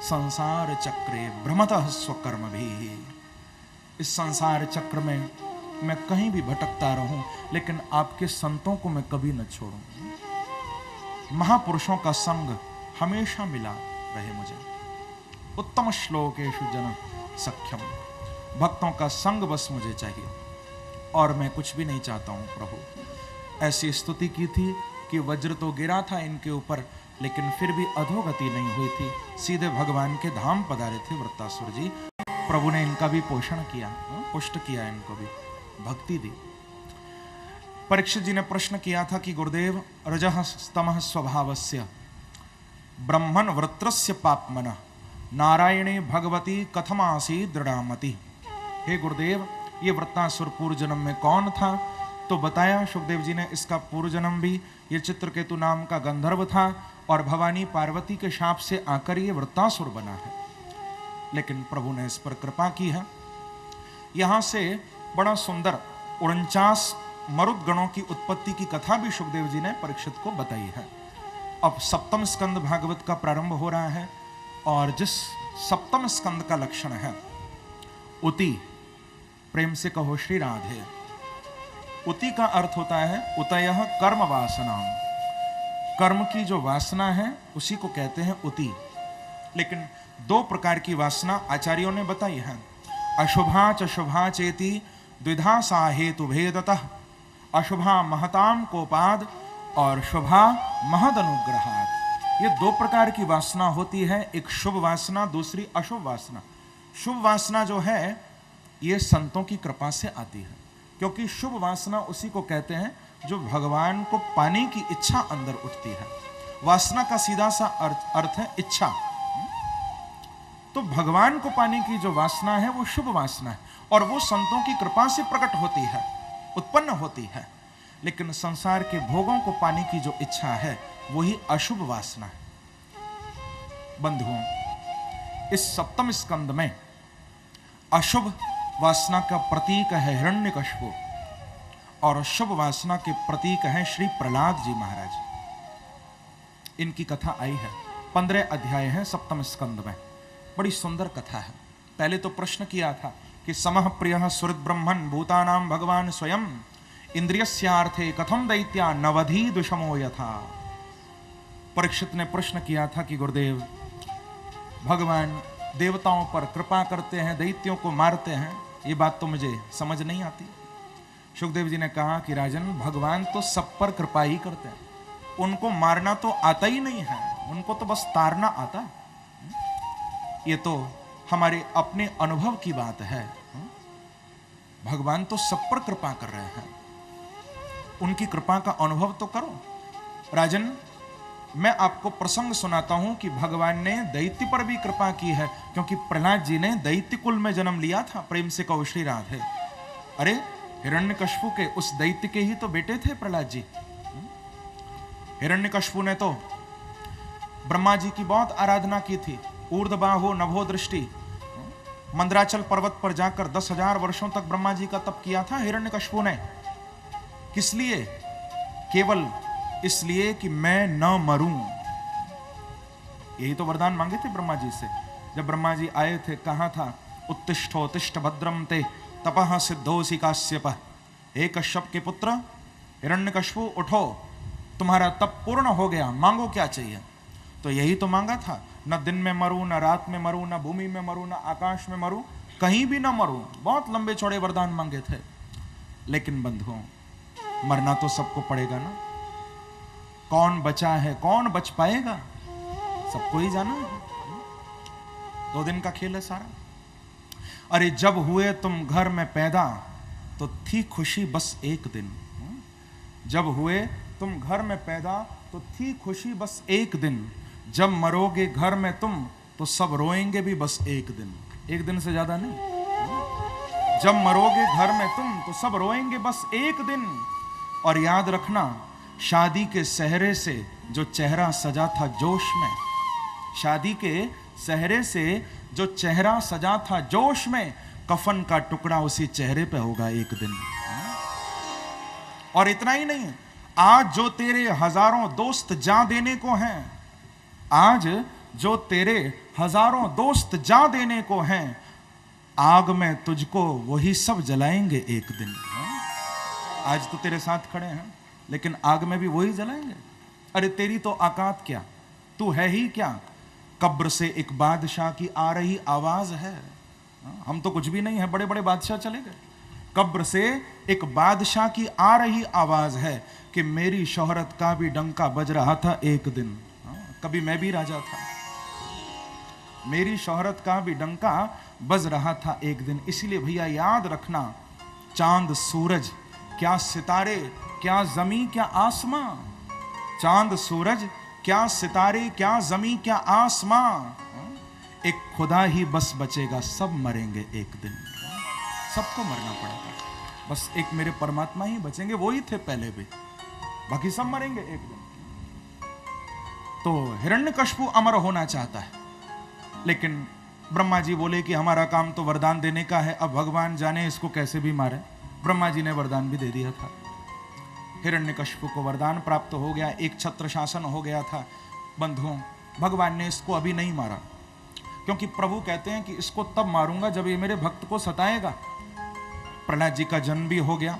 संसार चक्रे भ्रमतः स्वकर्म भी। इस संसार चक्र में मैं कहीं भी भटकता रहूं, लेकिन आपके संतों को मैं कभी न छोड़ूं। महापुरुषों का संग हमेशा मिला रहे मुझे। उत्तम श्लोकेषु जन सख्यम, भक्तों का संग बस मुझे चाहिए और मैं कुछ भी नहीं चाहता हूं प्रभु। ऐसी स्तुति की थी कि वज्र तो गिरा था इनके ऊपर, लेकिन फिर भी अधोगति नहीं हुई थी, सीधे भगवान के धाम पधारे थे वृत्तासुर जी। प्रभु ने इनका भी पोषण किया, पुष्ट किया, इनको भी भक्ति दी। परीक्षित जी ने प्रश्न किया था कि गुरुदेव, रजः स्तमः स्वभावस्य ब्रह्मण वृत्रस्य पापमनः नारायणे भगवती कथमासी दृढ़ामति। हे गुरुदेव, ये वृत्तासुर पूर्व जन्म में कौन था? तो बताया सुखदेव जी ने, इसका पूर्व जन्म भी ये चित्रकेतु नाम का गंधर्व था और भवानी पार्वती के शाप से आकर ये वृत्तासुर बना है। लेकिन प्रभु ने इस पर कृपा की है। यहां से बड़ा सुंदर 49 मरुद गणों की उत्पत्ति की कथा भी सुखदेव जी ने परीक्षित को बताई है। अब सप्तम स्कंद भागवत का प्रारंभ हो रहा है और जिस सप्तम स्कंद का लक्षण है उति, प्रेम से कहो श्री राधे। उति का अर्थ होता है उतयः कर्म वासना, कर्म की जो वासना है उसी को कहते हैं उति। लेकिन दो प्रकार की वासना आचार्यों ने बताई है, अशुभा च शुभा चेति द्विधा सा हेतु भेदतः, अशुभा महताम कोपाद और शुभा महद अनुग्रहात्। ये दो प्रकार की वासना होती है, एक शुभ वासना, दूसरी अशुभ वासना। शुभ वासना जो है ये संतों की कृपा से आती है, क्योंकि शुभ वासना उसी को कहते हैं जो भगवान को पाने की इच्छा अंदर उठती है। वासना का सीधा सा अर्थ है इच्छा। तो भगवान को पाने की जो वासना है वो शुभ वासना है और वो संतों की कृपा से प्रकट होती है, उत्पन्न होती है। लेकिन संसार के भोगों को पाने की जो इच्छा है वही अशुभ वासना है। बंधुओं, इस सप्तम स्कंद में अशुभ वासना का प्रतीक है हिरण्यकश्यप और शुभ वासना के प्रतीक हैं श्री प्रहलाद जी महाराज। इनकी कथा आई है, 15 अध्याय हैं सप्तम स्कंद में। बड़ी सुंदर कथा है। पहले तो प्रश्न किया था कि समः प्रियः सुहृद ब्रह्मन् भूतानां भगवान स्वयं इंद्रियस्यार्थे कथम दैत्या नवधि दुषमो यथा। परीक्षित ने प्रश्न किया था कि गुरुदेव, भगवान देवताओं पर कृपा करते हैं, दैत्यों को मारते हैं, ये बात तो मुझे समझ नहीं आती। सुखदेव जी ने कहा कि राजन, भगवान तो सब पर कृपा ही करते हैं, उनको मारना तो आता ही नहीं है, उनको तो बस तारना आता है। ये तो हमारे अपने अनुभव की बात है। भगवान तो सब पर कृपा कर रहे हैं, उनकी कृपा का अनुभव तो करो। राजन, मैं आपको प्रसंग सुनाता हूं कि भगवान ने दैत्य पर भी कृपा की है, क्योंकि प्रहलाद जी ने दैत्य कुल में जन्म लिया था। प्रेम से कहो श्री राधे। अरे, हिरण्यकश्यप के उस दैत्य के ही तो बेटे थे प्रहलाद जी। हिरण्यकश्यप ने तो ब्रह्मा जी की बहुत आराधना की थी। ऊर्ध्वबाहो नभो दृष्टि, मंदराचल पर्वत पर जाकर 10,000 वर्षों तक ब्रह्मा जी का तप किया था हिरण्यकश्यप ने। किस लिए? केवल इसलिए कि मैं न मरूं। यही तो वरदान मांगे थे ब्रह्मा जी से। जब ब्रह्मा जी आए थे, कहा था उत्तिष्ठोत्तिष्ठ भद्रम ते तपः सिद्धोसि काश्यप। हे कश्यप के पुत्र हिरण्यकश्यप, उठो, तुम्हारा तप पूर्ण हो गया, मांगो क्या चाहिए। तो यही तो मांगा था, न दिन में मरूं, न रात में मरूं, न भूमि में मरूं, न आकाश में मरूं, कहीं भी न मरूं। बहुत लंबे चौड़े वरदान मांगे थे। लेकिन बंधुओं, मरना तो सबको पड़ेगा ना। कौन बचा है, कौन बच पाएगा, सबको ही जाना है। 2 दिन का खेल है सारा। अरे, जब हुए तुम घर में पैदा तो थी खुशी बस एक दिन। जब हुए तुम घर में पैदा तो थी खुशी बस एक दिन। जब मरोगे घर में तुम तो सब रोएंगे भी बस एक दिन। एक दिन से ज्यादा नहीं। जब मरोगे घर में तुम तो सब रोएंगे बस एक दिन। और याद रखना, शादी के सेहरे से जो चेहरा सजा था जोश में, शादी के सेहरे से जो चेहरा सजा था जोश में, कफन का टुकड़ा उसी चेहरे पे होगा एक दिन। और इतना ही नहीं, आज जो तेरे हजारों दोस्त जा देने को हैं, आज जो तेरे हजारों दोस्त जा देने को हैं, आग में तुझको वही सब जलाएंगे एक दिन। आज तो तेरे साथ खड़े हैं, लेकिन आग में भी वही जलाएंगे। अरे तेरी तो औकात क्या, तू है ही क्या? कब्र से एक बादशाह की आ रही आवाज है। हम तो कुछ भी नहीं है, बड़े बड़े बादशाह चले गए। कब्र से एक बादशाह की आ रही आवाज है कि मेरी शोहरत का भी डंका बज रहा था एक दिन। कभी मैं भी राजा था, मेरी शोहरत का भी डंका बज रहा था एक दिन। इसीलिए भैया याद रखना, चांद सूरज क्या सितारे, क्या जमी क्या आसमां, चांद सूरज क्या सितारे, क्या जमी क्या आसमां, एक खुदा ही बस बचेगा, सब मरेंगे एक दिन। सबको मरना पड़ेगा, बस एक मेरे परमात्मा ही बचेंगे, वो ही थे पहले भी, बाकी सब मरेंगे एक दिन। तो हिरण्यकश्यपु अमर होना चाहता है, लेकिन ब्रह्मा जी बोले कि हमारा काम तो वरदान देने का है, अब भगवान जाने इसको कैसे भी मारे। ब्रह्मा जी ने वरदान भी दे दिया था, हिरण्यकश्यपु को वरदान प्राप्त हो गया, एक छत्र शासन हो गया था। बंधुओं, भगवान ने इसको अभी नहीं मारा, क्योंकि प्रभु कहते हैं कि इसको तब मारूंगा जब ये मेरे भक्त को सताएगा। प्रहलाद जी का जन्म भी हो गया,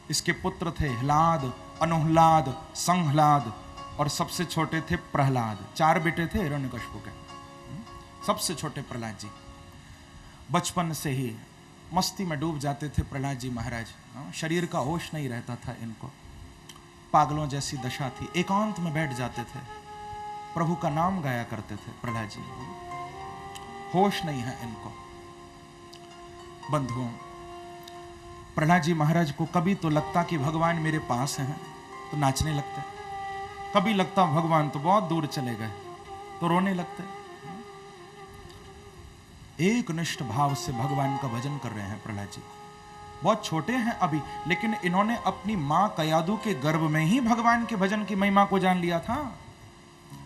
इसके पुत्र थे ह्लाद, अनुह्लाद, संह्लाद और सबसे छोटे थे प्रहलाद। 4 बेटे थे हिरण्यकश्यपु के, सबसे छोटे प्रहलाद जी। बचपन से ही मस्ती में डूब जाते थे प्रहलाद जी महाराज, शरीर का होश नहीं रहता था इनको, पागलों जैसी दशा थी, एकांत में बैठ जाते थे, प्रभु का नाम गाया करते थे प्रहलाद जी, होश नहीं है इनको। बंधुओं, प्रहलाद जी महाराज को कभी तो लगता कि भगवान मेरे पास हैं तो नाचने लगते, कभी लगता भगवान तो बहुत दूर चले गए तो रोने लगते। एक निष्ठ भाव से भगवान का भजन कर रहे हैं प्रहलाद जी। बहुत छोटे हैं अभी, लेकिन इन्होंने अपनी मां कयादु के गर्भ में ही भगवान के भजन की महिमा को जान लिया था।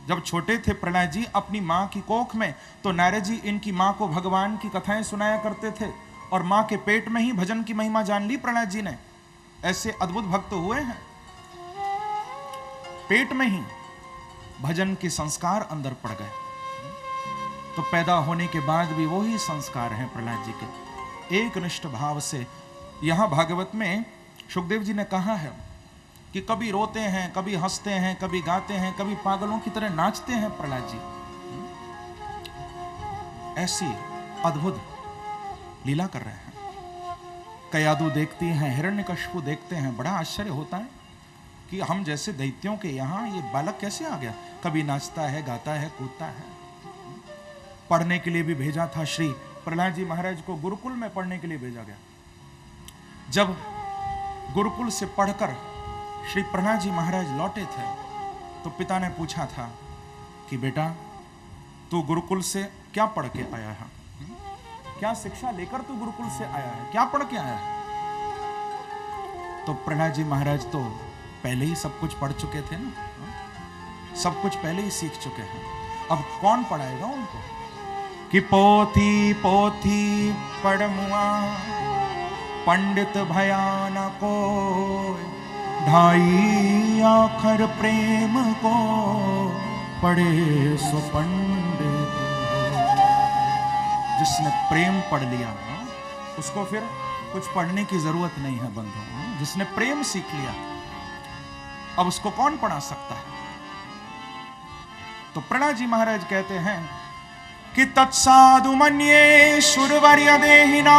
जब छोटे थे प्रहलाद जी अपनी मां की कोख में, तो नारद जी इनकी मां को भगवान की कथाएं सुनाया करते थे, और मां के पेट में ही भजन की महिमा जान ली प्रहलाद जी ने। ऐसे अद्भुत भक्त हुए हैं, पेट में ही भजन के संस्कार अंदर पड़ गए। तो पैदा होने के बाद भी वही संस्कार हैं प्रहलाद जी के, एक निष्ठ भाव से। यहां भागवत में सुखदेव जी ने कहा है कि कभी रोते हैं, कभी हंसते हैं, कभी गाते हैं, कभी पागलों की तरह नाचते हैं प्रहलाद जी। ऐसी अद्भुत लीला कर रहे हैं। कयादु देखती हैं, हिरण्यकश्यपु देखते हैं, बड़ा आश्चर्य होता है कि हम जैसे दैत्यों के यहाँ ये बालक कैसे आ गया। कभी नाचता है, गाता है, कूदता है। पढ़ने के लिए भी भेजा था, श्री प्रहलाद जी महाराज को गुरुकुल में पढ़ने के लिए भेजा गया। जब गुरुकुल से पढ़कर श्री प्रहलाद जी महाराज लौटे थे, तो पिता ने पूछा था कि बेटा तू गुरुकुल से क्या पढ़ के आया है, क्या शिक्षा लेकर तू गुरुकुल से आया है, क्या पढ़ के आया है? तो प्रहलाद जी महाराज तो पहले ही सब कुछ पढ़ चुके थे ना, सब कुछ पहले ही सीख चुके हैं, अब कौन पढ़ाएगा उनको? कि पोथी पोथी पढ़मुआ पंडित भयान को, ढाई आखर प्रेम को पढ़े सो पंडित। जिसने प्रेम पढ़ लिया उसको फिर कुछ पढ़ने की जरूरत नहीं है बंधु। जिसने प्रेम सीख लिया अब उसको कौन पढ़ा सकता है? तो प्रहलाद जी महाराज कहते हैं कि तत्साधु मन्ये सुरवर्य देहिना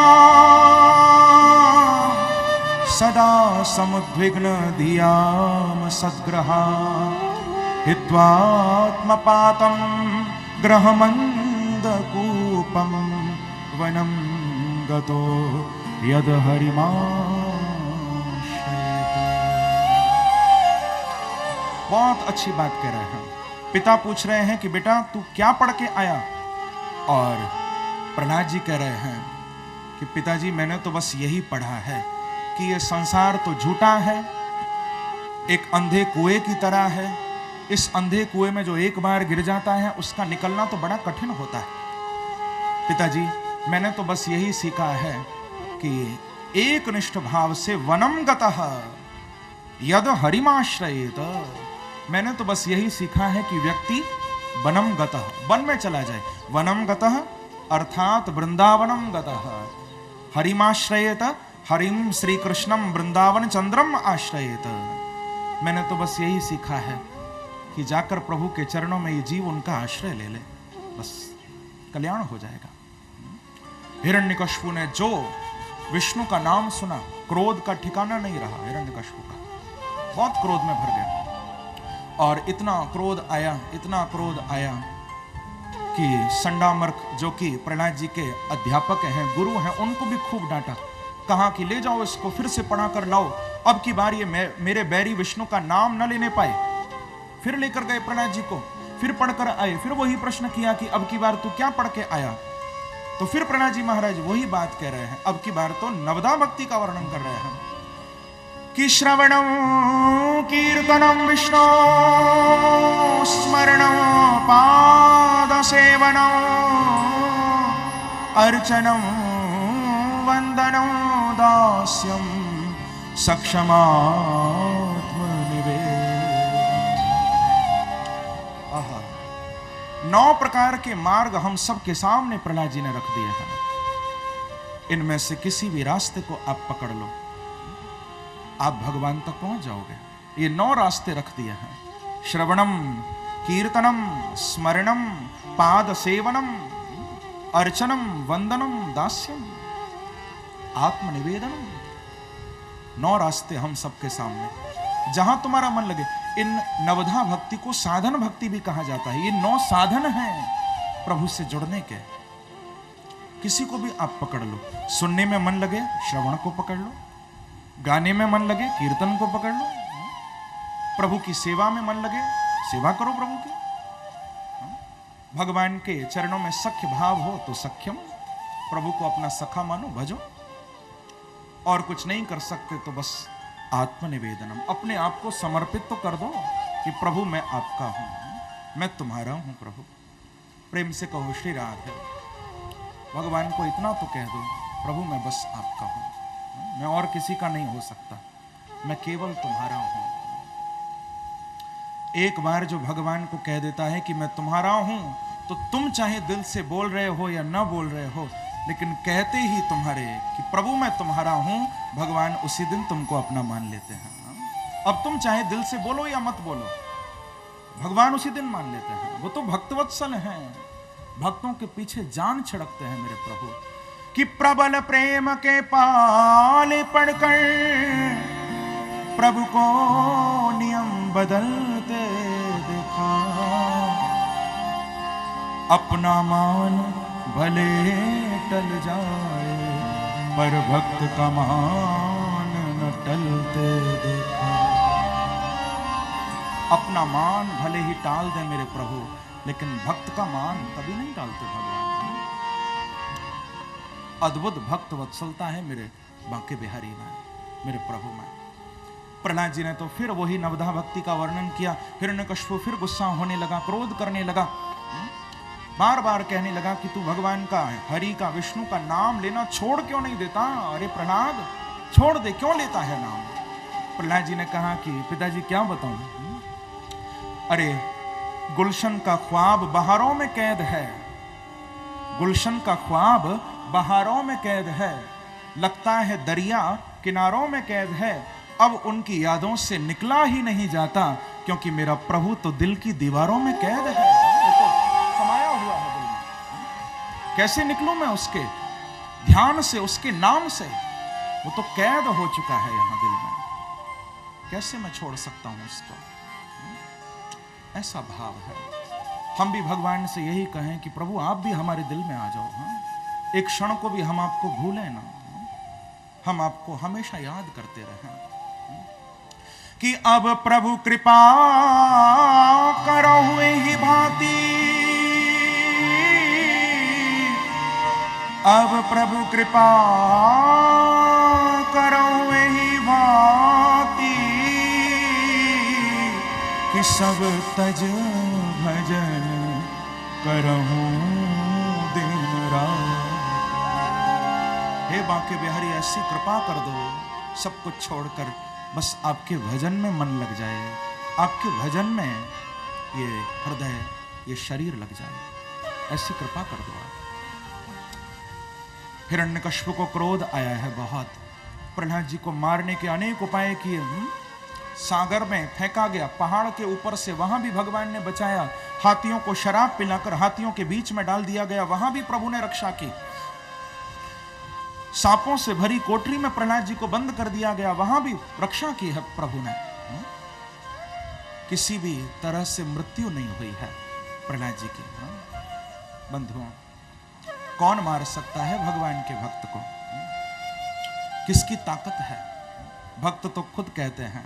सदा समुद्विग्न धियाम सद्ग्रहा हित्वात्मपातं ग्रहमन्दकूपं वनं गतो यद हरिमाश्रयेत। बहुत अच्छी बात कह रहे हैं। पिता पूछ रहे हैं कि बेटा तू क्या पढ़ के आया, और प्रहलाद जी कह रहे हैं कि पिताजी मैंने तो बस यही पढ़ा है कि ये संसार तो झूठा है, एक अंधे कुएं की तरह है। इस अंधे कुएं में जो एक बार गिर जाता है उसका निकलना तो बड़ा कठिन होता है। पिताजी मैंने तो बस यही सीखा है कि एक निष्ठ भाव से वनम गतः यद हरिमाश्रयेत। मैंने तो बस यही सीखा है कि व्यक्ति वनम गतः, वन में चला जाए। वनम गतः अर्थात वृंदावनम गतः, हरिमाश्रयेत, हरिम श्री कृष्णम वृंदावन चंद्रम आश्रयेत। मैंने तो बस यही सीखा है कि जाकर प्रभु के चरणों में ये जीव उनका आश्रय ले ले, बस कल्याण हो जाएगा। हिरण्यकश्यपु ने जो विष्णु का नाम सुना, क्रोध का ठिकाना नहीं रहा हिरण्यकश्यपु का, बहुत क्रोध में भर गया। और इतना क्रोध आया, इतना क्रोध आया कि संडामर्क जो कि प्रहलाद जी के अध्यापक हैं, गुरु हैं, उनको भी खूब डांटा। कहा कि ले जाओ इसको, फिर से पढ़ा कर लाओ, अब की बार ये मेरे बैरी विष्णु का नाम न लेने पाए। फिर लेकर गए प्रहलाद जी को, फिर पढ़कर आए, फिर वही प्रश्न किया कि अब की बार तू क्या पढ़ के आया। तो फिर प्रहलाद जी महाराज वही बात कह रहे हैं, अब की बार तो नवदा भक्ति का वर्णन कर रहे हैं कि श्रवणम कीर्तनम विष्णु स्मरणम पाद सेवनम अर्चनम वंदनम दास्यम सक्षमात्म निवेदनम। आहा, 9 प्रकार के मार्ग हम सबके सामने प्रहलाद जी ने रख दिए हैं। इनमें से किसी भी रास्ते को आप पकड़ लो, आप भगवान तक पहुंच जाओगे। ये 9 रास्ते रख दिए हैं, श्रवणम कीर्तनम स्मरणम पाद सेवनम अर्चनम वंदनम दास्यम आत्मनिवेदनम। 9 रास्ते हम सबके सामने, जहां तुम्हारा मन लगे। इन नवधा भक्ति को साधन भक्ति भी कहा जाता है। ये 9 साधन हैं प्रभु से जुड़ने के। किसी को भी आप पकड़ लो, सुनने में मन लगे श्रवण को पकड़ लो, गाने में मन लगे कीर्तन को पकड़ लो, प्रभु की सेवा में मन लगे सेवा करो प्रभु की। भगवान के चरणों में सख्य भाव हो तो सख्यम, प्रभु को अपना सखा मानो, भजो। और कुछ नहीं कर सकते तो बस आत्मनिवेदनम, अपने आप को समर्पित तो कर दो कि प्रभु मैं आपका हूं, मैं तुम्हारा हूं। प्रभु प्रेम से कहो श्री राधे। भगवान को इतना तो कह दो, प्रभु मैं बस आपका हूं, मैं और किसी का नहीं हो सकता, मैं केवल तुम्हारा हूं। एक बार जो भगवान को कह देता है कि मैं तुम्हारा हूं, तो तुम चाहे दिल से बोल रहे हो या ना बोल रहे हो, लेकिन कहते ही तुम्हारे कि प्रभु मैं तुम्हारा हूं, भगवान उसी दिन तुमको अपना मान लेते हैं। अब तुम चाहे दिल से बोलो या मत बोलो, भगवान उसी दिन मान लेते हैं। वो तो भक्तवत्सल हैं, भक्तों के पीछे जान छिड़कते हैं मेरे प्रभु। कि प्रबल प्रेम के पाले पढ़कर प्रभु को नियम बदलते देखा, अपना मान भले टल जाए पर भक्त का मान न टलते देखा। अपना मान भले ही टाल दे मेरे प्रभु, लेकिन भक्त का मान कभी नहीं टालते भगवान। अद्भुत भक्त वत्सलता है मेरे बांके बिहारी में, मेरे प्रभु में। प्रहलाद जी ने तो फिर वही नवधा भक्ति का वर्णन किया। हिरण्यकश्यप फिर गुस्सा होने लगा, क्रोध करने लगा, बार बार कहने लगा कि तू भगवान का, हरि का, विष्णु का नाम लेना छोड़ क्यों नहीं देता? अरे प्रहलाद छोड़ दे, क्यों लेता है नाम? प्रहलाद जी ने कहा कि पिताजी क्या बताऊं, अरे गुलशन का ख्वाब बहारों में कैद है, गुलशन का ख्वाब बहारों में कैद है, लगता है दरिया किनारों में कैद है, अब उनकी यादों से निकला ही नहीं जाता, क्योंकि मेरा प्रभु तो दिल की दीवारों में कैद है। तो समाया हुआ है दिल में, कैसे निकलूं मैं उसके ध्यान से, उसके नाम से? वो तो कैद हो चुका है यहां दिल में, कैसे मैं छोड़ सकता हूं उसको? ऐसा भाव है। हम भी भगवान से यही कहें कि प्रभु आप भी हमारे दिल में आ जाओ। एक क्षण को भी हम आपको भूलें ना, हम आपको हमेशा याद करते रहें। कि अब प्रभु कृपा करो हुए ही भांति, अब प्रभु कृपा करो हुए ही भांति, कि सब तज भजन करहूं दिन रात। हे बांके बिहारी ऐसी कृपा कर दो, सब कुछ छोड़कर बस आपके भजन में मन लग जाए, आपके भजन में ये हृदय, ये शरीर लग जाए, ऐसी कृपा कर दो आप। हिरण्यकश्यप को क्रोध आया है बहुत, प्रहलाद जी को मारने के अनेक उपाय किए, सागर में फेंका गया, पहाड़ के ऊपर से, वहां भी भगवान ने बचाया, हाथियों को शराब पिलाकर हाथियों के बीच में डाल दिया गया, वहां भी प्रभु ने रक्षा की, सांपों से भरी कोठरी में प्रहलाद जी को बंद कर दिया गया, वहां भी रक्षा की है प्रभु ने। किसी भी तरह से मृत्यु नहीं हुई है प्रहलाद जी की। बंधुओं, कौन मार सकता है भगवान के भक्त को? किसकी ताकत है? भक्त तो खुद कहते हैं,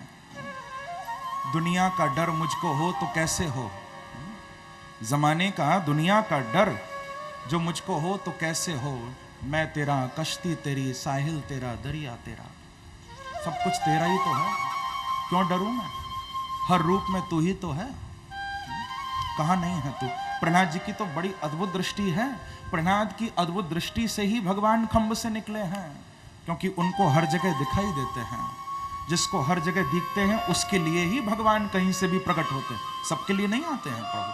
दुनिया का डर मुझको हो तो कैसे हो, जमाने का दुनिया का डर जो मुझको हो तो कैसे हो, मैं तेरा, कश्ती तेरी, साहिल तेरा, दरिया तेरा, सब कुछ तेरा ही तो है, क्यों डरूं मैं? हर रूप में तू ही तो है, कहां नहीं है तू? प्रहलाद जी की तो बड़ी अद्भुत दृष्टि है। प्रहलाद की अद्भुत दृष्टि से ही भगवान खंभ से निकले हैं, क्योंकि उनको हर जगह दिखाई देते हैं। जिसको हर जगह दिखते हैं उसके लिए ही भगवान कहीं से भी प्रकट होते हैं, सबके लिए नहीं आते हैं प्रभु।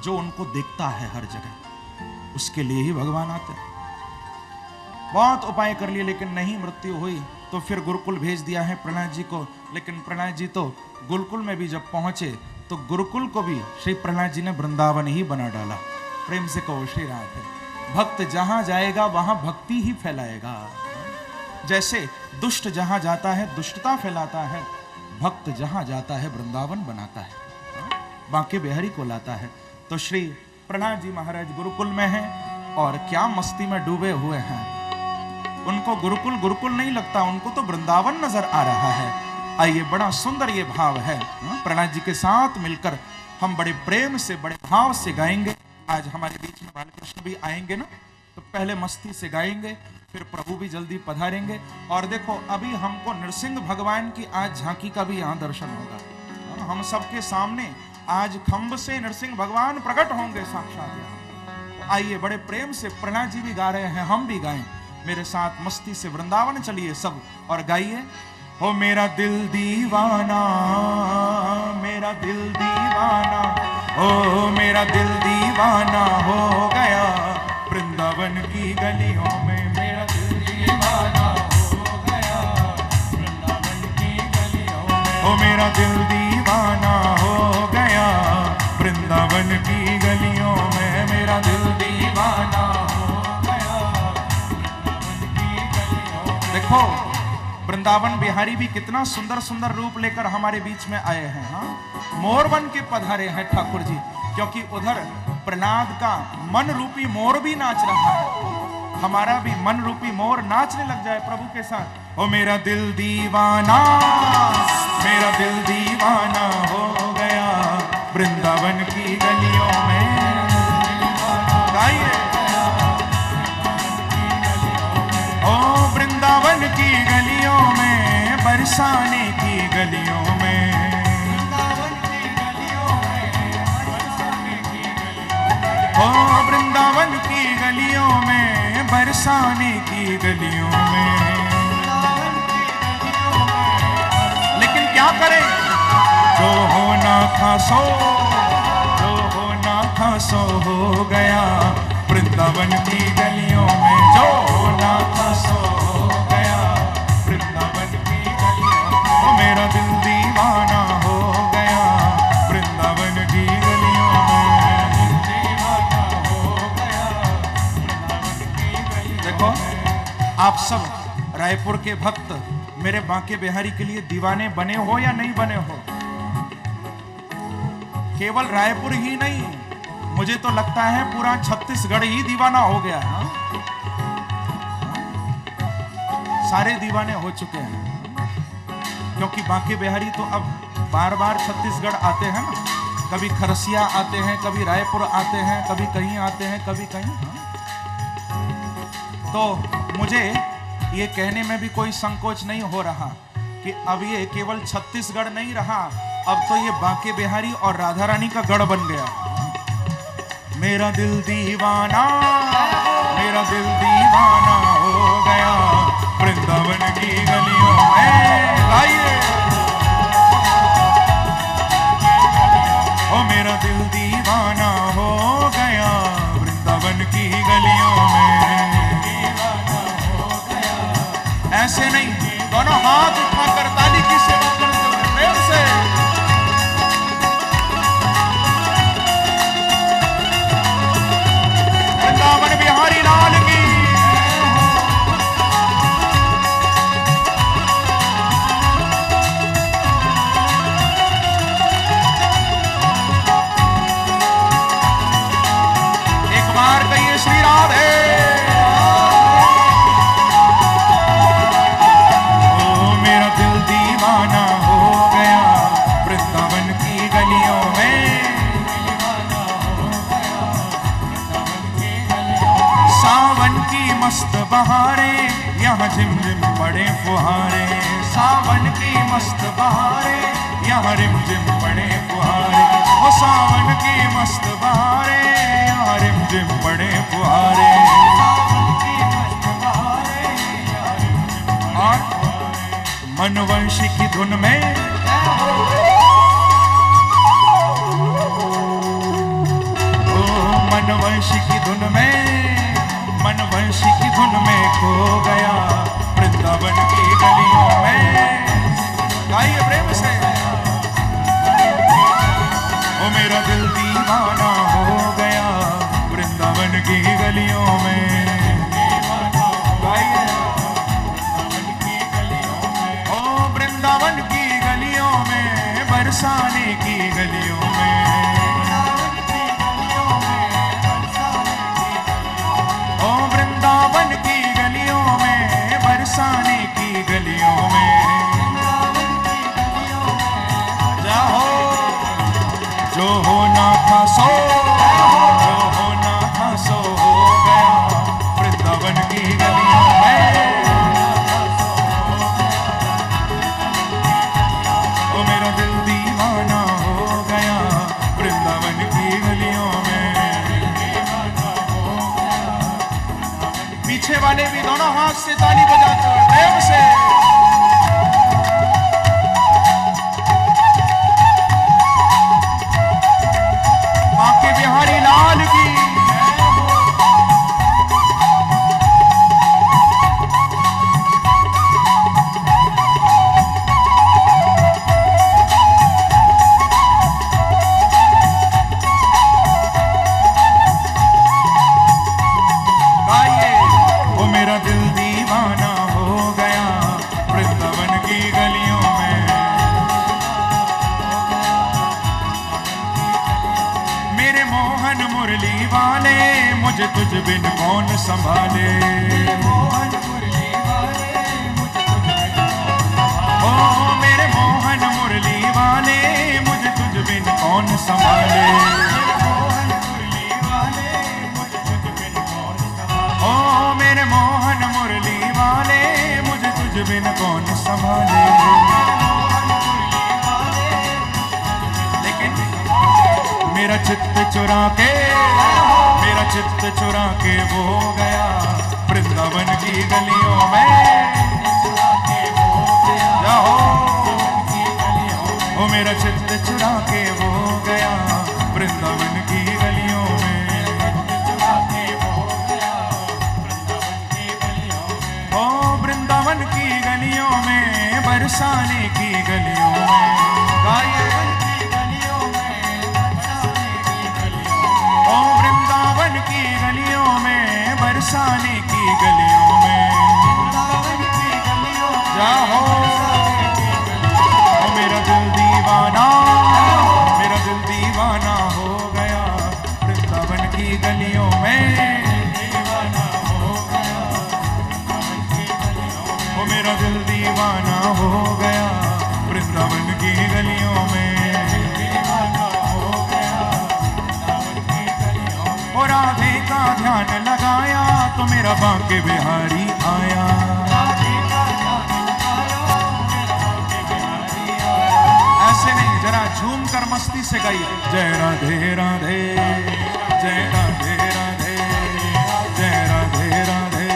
जो उनको देखता है हर जगह उसके लिए ही भगवान आते हैं। बहुत उपाय कर लिए लेकिन नहीं मृत्यु हुई, तो फिर गुरुकुल भेज दिया है प्रहलाद जी को। लेकिन प्रहलाद जी तो गुरुकुल में भी जब पहुंचे तो गुरुकुल को भी श्री प्रहलाद जी ने वृंदावन ही बना डाला। प्रेम से कहो श्री राधे। भक्त जहां जाएगा वहां भक्ति ही फैलाएगा। जैसे दुष्ट जहां जाता है दुष्टता फैलाता है, भक्त जहां जाता है वृंदावन बनाता है, बांके बिहारी को लाता है। तो श्री प्रहलाद जी महाराज गुरुकुल में हैं और क्या मस्ती में डूबे हुए हैं। उनको गुरुकुल गुरुकुल नहीं लगता, उनको तो वृंदावन नजर आ रहा है। आइए, बड़ा सुंदर ये भाव है। प्रहलाद जी के साथ मिलकर हम बड़े प्रेम से, बड़े भाव से गाएंगे। आज हमारे बीच में बालकृष्ण भी आएंगे ना, तो पहले मस्ती से गाएंगे, फिर प्रभु भी जल्दी पधारेंगे। और देखो, अभी हमको नृसिंह भगवान की आज झांकी का भी यहाँ दर्शन होगा। हम सबके सामने आज खंभ से नृसिंह भगवान प्रकट होंगे साक्षात यहाँ। आइए, बड़े प्रेम से प्रहलाद जी भी गा रहे हैं, हम भी गाएं मेरे साथ। मस्ती से वृंदावन चलिए सब और गाइए। हो मेरा दिल दीवाना, मेरा दिल दीवाना, ओ मेरा दिल दीवाना हो गया वृंदावन की गलियों में। मेरा दिल दीवाना हो गया वृंदावन की गलियों में। ओ मेरा दिल दीवाना हो गया वृंदावन की गलियों में। मेरा दिल दीवाना हो गया वृंदावन की गलियों में। देखो, वृंदावन बिहारी भी कितना सुंदर सुंदर रूप लेकर हमारे बीच में आए हैं। हाँ, मोर बन के पधारे हैं ठाकुर जी, क्योंकि उधर प्रहलाद का मन रूपी मोर भी नाच रहा है। हमारा भी मन रूपी मोर नाचने लग जाए प्रभु के साथ। ओ मेरा दिल दीवाना, मेरा दिल दीवाना हो गया वृंदावन की गलियों में। गाइए, ओ वृंदावन की गलियों में, बरसाने की गलियों में, ओ वृंदावन की गलियों में, बरसाने की गलियों में। लेकिन क्या करें, जो होना था सो, जो होना था सो हो गया वृंदावन की गलियों में। जो होना था सो हो गया वृंदावन की गलियों में। ओ मेरा दिल दीवाना हो गया वृंदावन की गलियों में। दीवाना हो गया वृंदावन की गलियों। देखो, आप सब रायपुर के भक्त मेरे बांके बिहारी के लिए दीवाने बने हो या नहीं बने हो? केवल रायपुर ही नहीं, मुझे तो लगता है पूरा छत्तीसगढ़ ही दीवाना हो गया है। सारे दीवाने हो चुके हैं, क्योंकि बांके बिहारी तो अब बार बार छत्तीसगढ़ आते हैं ना। कभी खरसिया आते हैं, कभी रायपुर आते हैं, कभी कहीं आते हैं, कभी कहीं। तो मुझे ये कहने में भी कोई संकोच नहीं हो रहा कि अब ये केवल छत्तीसगढ़ नहीं रहा, अब तो ये बांके बिहारी और राधा रानी का गढ़ बन गया। मेरा दिल दीवाना, मेरा दिल दीवाना हो गया वृंदावन की गलियों में। आइए, ओ मेरा दिल हाथ उठाकर ताली की सेवा करते हुए प्रेम से वृंदावन बिहारी लाल की। एक बार कहिए श्री राधे। मस्त बहारे यहाँ झिम झिम पड़े फुहारे, सावन की मस्त बहारे यहाँ रिम झिम पड़े फुहारे, ओ सावन की मस्त बहारे यहाँ रिम झिम पड़े फुहारे। और मनवंशी की धुन में मनवंशी की धुन में मनवंशी की धुन में खो गया वृंदावन की गलियों में। गाइए प्रेम से। ओ मेरा दिल दीवाना हो गया वृंदावन की गलियों में। गाइए। ओ वृंदावन की गलियों में, बरसाने की गलियों में। वृंदावन की गलियों में, बरसाने की गलियों में। जाओ जो होना था सो, जो होना था सो हो गया वृंदावन की गलियों में। ओ मेरा दिल दीवाना हो गया वृंदावन की गलियों में। पीछे वाले भी दोनों हाथ से ताली बजाते हुए प्रेम से। बांके बिहारी लाल की। मेरा दिल दीवाना हो गया वृंदावन की गलियों में। मेरे मोहन मुरली वाले मुझे तुझ बिन कौन संभाले। ओ मेरे मोहन मुरली वाले मुझे तुझ बिन कौन संभाले। ओ मेरे मोहन मुरली वाले मुझे तुझ बिन कौन संभाले। लेकिन मेरा चित्त चुरा के, मेरा चित्त चुरा के वो गया वृंदावन की गलियों में। जाओ ओ मेरा चित्त चुरा के वो गया वृंदावन की गलियों में। वृंदावन की गलियों में, बरसाने की गलियों में। गाइए। ओ वृंदावन की गलियों में, बरसाने की गलियों में। जाओ ओ मेरा दिल दीवाना, मेरा दिल दीवाना हो गया वृंदावन की गलियों में। मेरा दिल दीवाना हो गया वृंदावन की गलियों में। और राधे का ध्यान लगाया तो मेरा बांके बिहारी आया। ऐसे नहीं, जरा झूम कर मस्ती से गाइए। जय राधे राधे, जय राधे राधे, जय राधे राधे,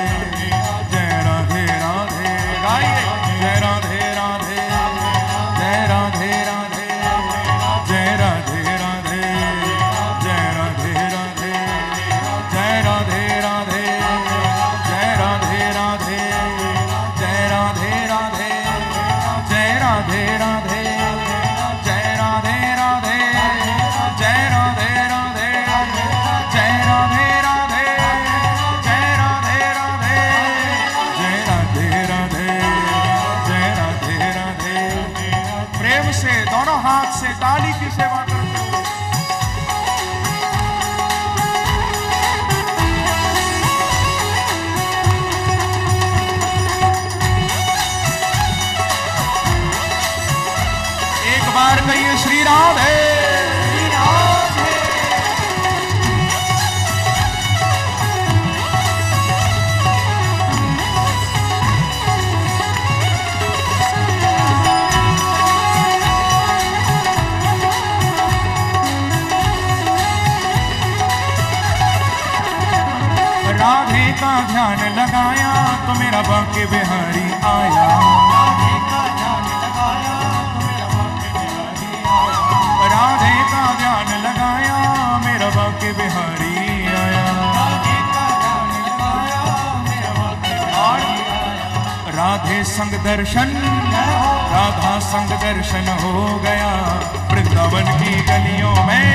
जय राधे राधे। गाइए। जय राधे राधे, जय राधे राधे, जय राधे राधे, जय राधे राधे, जय राधे राधे, जय राधे राधे, जय राधे राधे, राधे का ध्यान लगाया तो मेरा बांके बिहारी आया। राधे का ध्यान लगाया तो मेरा बांके बिहारी आया। राधे का ध्यान लगाया मेरा बांके बिहारी आया। राधे का ध्यान लगाया मेरा बांके बिहारी आया। राधे संग दर्शन, राधा संग दर्शन हो गया वृंदावन की गलियों में।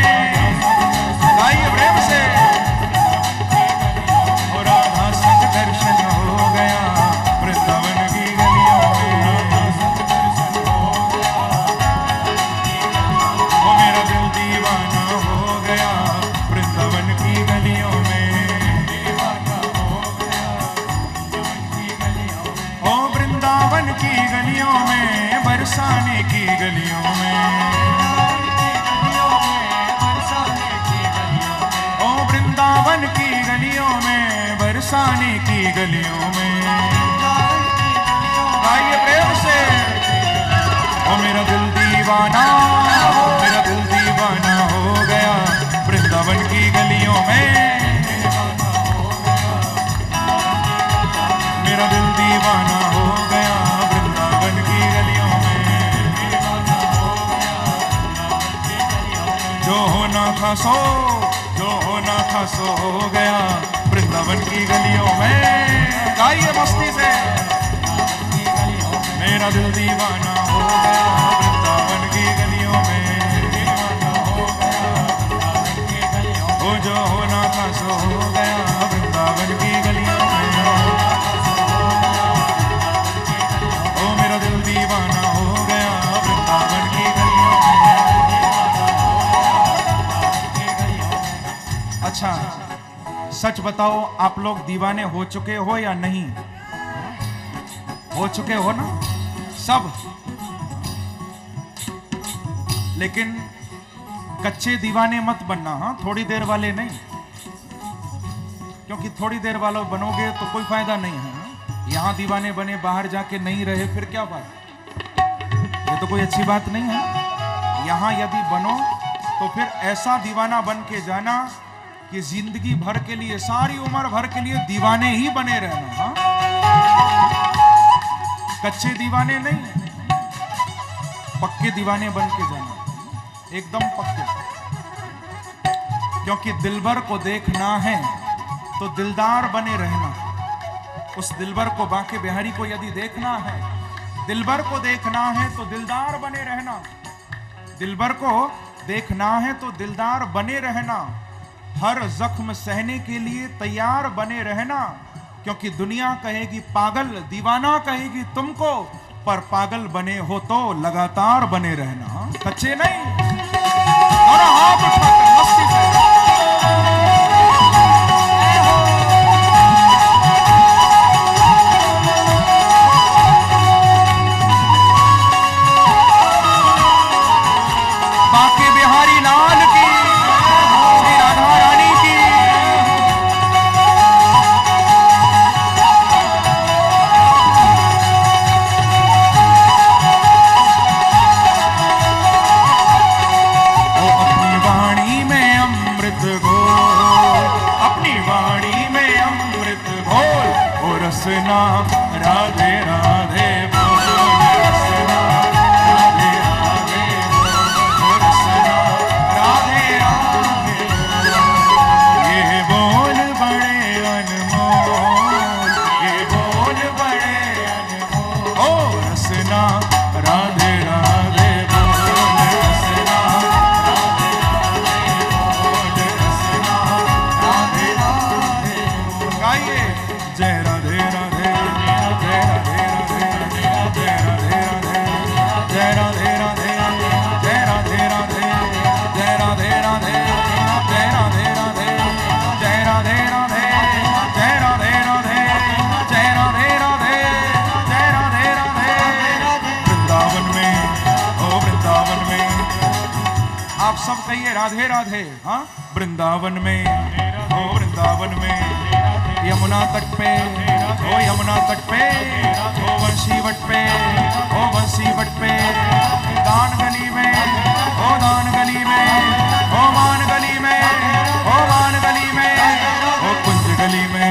गाइए प्रेम से। राधा संग दर्शन हो गया वृंदावन की गलियों में। ओ मेरा दिल दीवाना हो गया वृंदावन की गलियों में। ओ वृंदावन की गलियों में, बरसाने की गलियों में। ओ वृंदावन की गलियों में, बरसाने की गलियों में। आइए प्रेम से। ओ मेरा दिल दीवाना, मेरा दिल दीवाना हो गया वृंदावन की गलियों में। मेरा दिल दीवाना हो गया वृंदावन की गलियों में। जो होना था सो, जो होना था सो हो गया वृंदावन की गलियों में। गाइए मस्ती से। मेरा दिल दीवाना हो गया वृंदावन की गलियों में। वो जो होना था सो हो गया वृंदावन की गलियों में। ओ मेरा दिल दीवाना हो गया वृंदावन की गलियों में। अच्छा सच बताओ, आप लोग दीवाने हो चुके हो या नहीं? हो चुके हो ना सब? लेकिन कच्चे दीवाने मत बनना, हाँ, थोड़ी देर वाले नहीं। क्योंकि थोड़ी देर वालों बनोगे तो कोई फायदा नहीं है। यहां दीवाने बने, बाहर जाके नहीं रहे, फिर क्या बात? ये तो कोई अच्छी बात नहीं है। यहां यदि बनो तो फिर ऐसा दीवाना बन के जाना कि जिंदगी भर के लिए, सारी उम्र भर के लिए दीवाने ही बने रहना। हाँ? कच्चे दीवाने नहीं, पक्के दीवाने बन के जाना, एकदम पक्के। क्योंकि दिलबर को देखना है तो दिलदार बने रहना। उस दिलबर को, बांके बिहारी को यदि देखना है, दिलबर को देखना है तो दिलदार बने रहना। दिलबर को देखना है तो दिलदार बने रहना। हर जख्म सहने के लिए तैयार बने रहना। क्योंकि दुनिया कहेगी पागल, दीवाना कहेगी तुमको, पर पागल बने हो तो लगातार बने रहना। कच्चे नहीं। और हाथ उठाकर मस्ती से। बांके बिहारी लाल की, श्री राधा रानी की। ओ अपनी वाणी में अमृत घोल, अपनी वाणी में अमृत घोल। ओ रसना राधे राधे बोल, रसना राधे राधे बोल, ओ रसना राधे राधे बोल। ये बोल बड़े अनमोल, ये बोल बड़े अनमोल। ओ रसना राधे राधे बोल, रसना राधे राधे बोल, रसना राधे राधे बोल। गाइए जय राधे राधे, जय राधे राधे, जय राधे राधे, जय राधे राधे, जय राधे राधे, जय राधे राधे, जय राधे राधे, जय राधे राधे, जय राधे राधे, जय राधे राधे, जय राधे राधे। वृंदावन में, ओ वृंदावन में, आप सब कहिए राधे राधे। हाँ, वृंदावन में, ओ वृंदावन में, यमुना तट पे, ओ यमुना तट पे, ओ वंशी वट पे, ओ वंशी वट पे, दान गली में, ओ दान गली में, ओ मान गली में, ओ मान गली में, ओ कुंज गली में,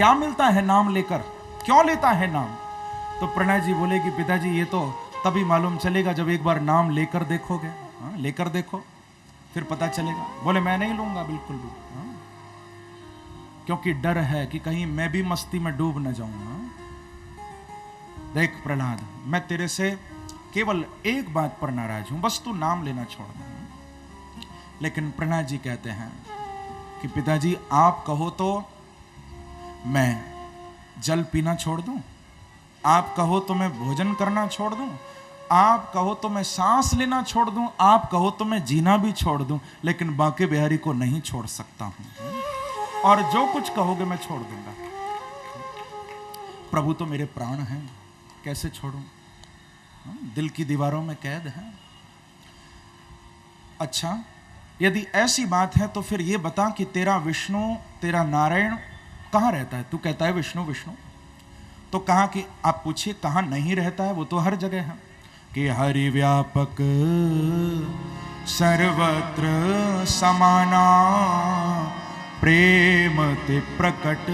क्या मिलता है नाम लेकर, क्यों लेता है नाम? तो प्रणय जी बोले कि पिताजी ये तो तभी मालूम चलेगा जब एक बार नाम लेकर देखोगे। हाँ, लेकर देखो फिर पता चलेगा। बोले मैं नहीं लूंगा बिल्कुल भी। हाँ? क्योंकि डर है कि कहीं मैं भी मस्ती में डूब न जाऊं। हाँ? देख प्रहलाद, मैं तेरे से केवल एक बात पर नाराज हूं, बस तू नाम लेना छोड़ दे। लेकिन प्रहलाद जी कहते हैं कि पिताजी आप कहो तो मैं जल पीना छोड़ दूं, आप कहो तो मैं भोजन करना छोड़ दूं, आप कहो तो मैं सांस लेना छोड़ दूं, आप कहो तो मैं जीना भी छोड़ दूं, लेकिन बांके बिहारी को नहीं छोड़ सकता हूं। और जो कुछ कहोगे मैं छोड़ दूंगा। प्रभु तो मेरे प्राण हैं, कैसे छोड़ूं? दिल की दीवारों में कैद है। अच्छा, यदि ऐसी बात है तो फिर ये बता कि तेरा विष्णु, तेरा नारायण कहां रहता है? तू कहता है विष्णु विष्णु, तो कहा कि आप पूछिए कहां नहीं रहता है? वो तो हर जगह है कि हरि व्यापक सर्वत्र समाना, प्रेम ते प्रकट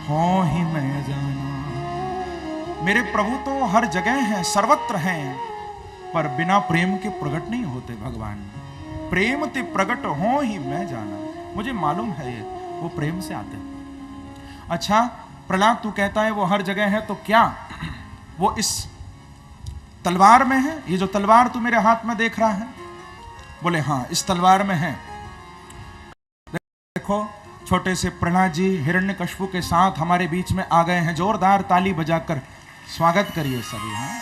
हो ही मैं जाना। मेरे प्रभु तो हर जगह हैं, सर्वत्र हैं, पर बिना प्रेम के प्रकट नहीं होते भगवान। प्रेम ते प्रकट हो ही मैं जाना। मुझे मालूम है ये वो प्रेम से आते हैं। अच्छा प्रहलाद, तू कहता है वो हर जगह है, तो क्या वो इस तलवार में है? ये जो तलवार तू मेरे हाथ में देख रहा है? बोले हाँ, इस तलवार में है। देखो छोटे से प्रहलाद जी हिरण्यकश्यप के साथ हमारे बीच में आ गए हैं। जोरदार ताली बजाकर स्वागत करिए सभी। हाँ,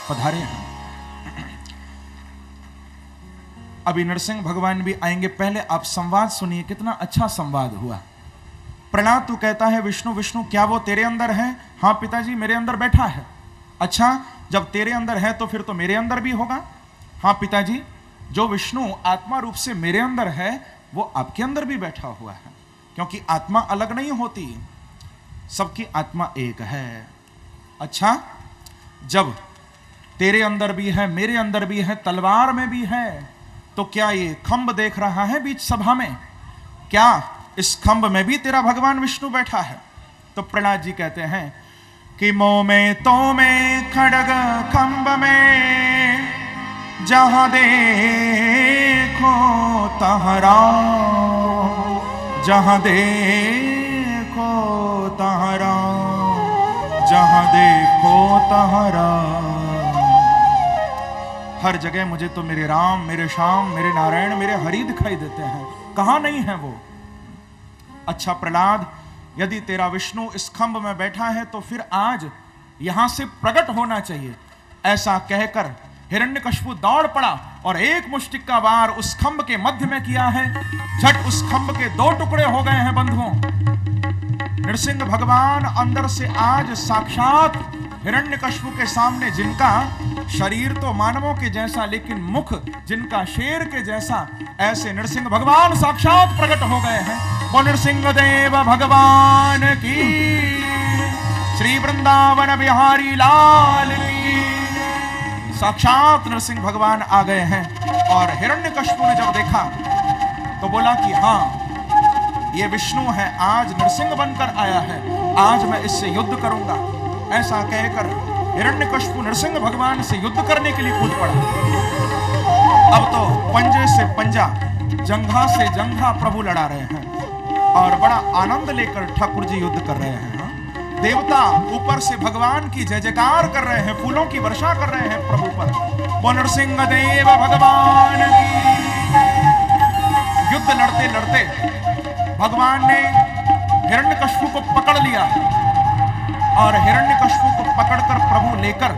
पधारे हैं। अभी नरसिंह भगवान भी आएंगे, पहले आप संवाद सुनिए, कितना अच्छा संवाद हुआ। प्रहलाद तू कहता है विष्णु विष्णु, क्या वो तेरे अंदर है? हाँ पिताजी मेरे अंदर बैठा है। अच्छा, जब तेरे अंदर है तो फिर तो मेरे अंदर भी होगा। हाँ पिताजी, जो विष्णु आत्मा रूप से मेरे अंदर है वो आपके अंदर भी बैठा हुआ है, क्योंकि आत्मा अलग नहीं होती, सबकी आत्मा एक है। अच्छा, जब तेरे अंदर भी है, मेरे अंदर भी है, तलवार में भी है, तो क्या ये खंभ देख रहा है बीच सभा में? क्या इस खंभ में भी तेरा भगवान विष्णु बैठा है? तो प्रहलाद जी कहते हैं कि मोह में तो में खड़ग खंभ में, जहां देखो तहरा, जहां देखो तहरा, जहां देखो तहरा। हर जगह मुझे तो मेरे राम, मेरे श्याम, मेरे नारायण, मेरे हरि दिखाई देते हैं, कहां नहीं है वो? अच्छा प्रहलाद, यदि तेरा विष्णु इस खंभ में बैठा है तो फिर आज यहां से प्रकट होना चाहिए। ऐसा कहकर हिरण्यकश्यप दौड़ पड़ा और एक मुष्टिक का वार उस खंभ के मध्य में किया है। झट उस खंभ के दो टुकड़े हो गए हैं बंधुओं। नृसिंह भगवान अंदर से आज साक्षात हिरण्यकश्यप के सामने, जिनका शरीर तो मानवों के जैसा लेकिन मुख जिनका शेर के जैसा, ऐसे नृसिंह भगवान साक्षात प्रकट हो गए हैं। वो नृसिंह देव भगवान की, श्री वृंदावन बिहारी लाल की। साक्षात नृसिंह भगवान आ गए हैं। और हिरण्यकश्यप ने जब देखा तो बोला कि हाँ ये विष्णु है, आज नृसिंह बनकर आया है, आज मैं इससे युद्ध करूंगा। ऐसा कहकर हिरण्यकश्यप नृसिंह भगवान से युद्ध करने के लिए कूद पड़ा। अब तो पंजे से पंजा, जंघा से जंघा प्रभु लड़ा रहे हैं और बड़ा आनंद लेकर ठाकुर जी युद्ध कर रहे हैं। देवता ऊपर से भगवान की जय जयकार कर रहे हैं, फूलों की वर्षा कर रहे हैं प्रभु पर। वो नरसिंह देव भगवान की। युद्ध लड़ते लड़ते भगवान ने हिरण्यकश्यप को पकड़ लिया और हिरण्यकश्यप को पकड़कर प्रभु लेकर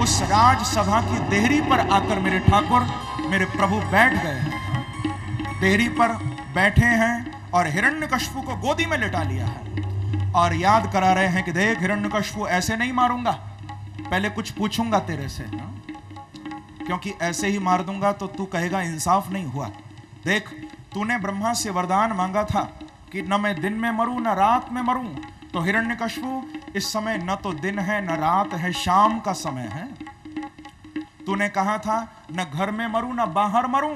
उस राजसभा की देहरी पर आकर मेरे ठाकुर, मेरे प्रभु बैठ गए हैं। देहरी पर बैठे हैं और हिरण्यकश्यप को गोदी में लिटा लिया है और याद करा रहे हैं कि देख हिरण्यकश्यप, ऐसे नहीं मारूंगा, पहले कुछ पूछूंगा तेरे से, क्योंकि ऐसे ही मार दूंगा तो तू कहेगा इंसाफ नहीं हुआ। देख, तूने ब्रह्मा से वरदान मांगा था कि न मैं दिन में मरूं न रात में मरूं, तो हिरण्यकश्यप इस समय न तो दिन है न रात है, शाम का समय है। तूने कहा था न घर में मरूं न बाहर मरूं,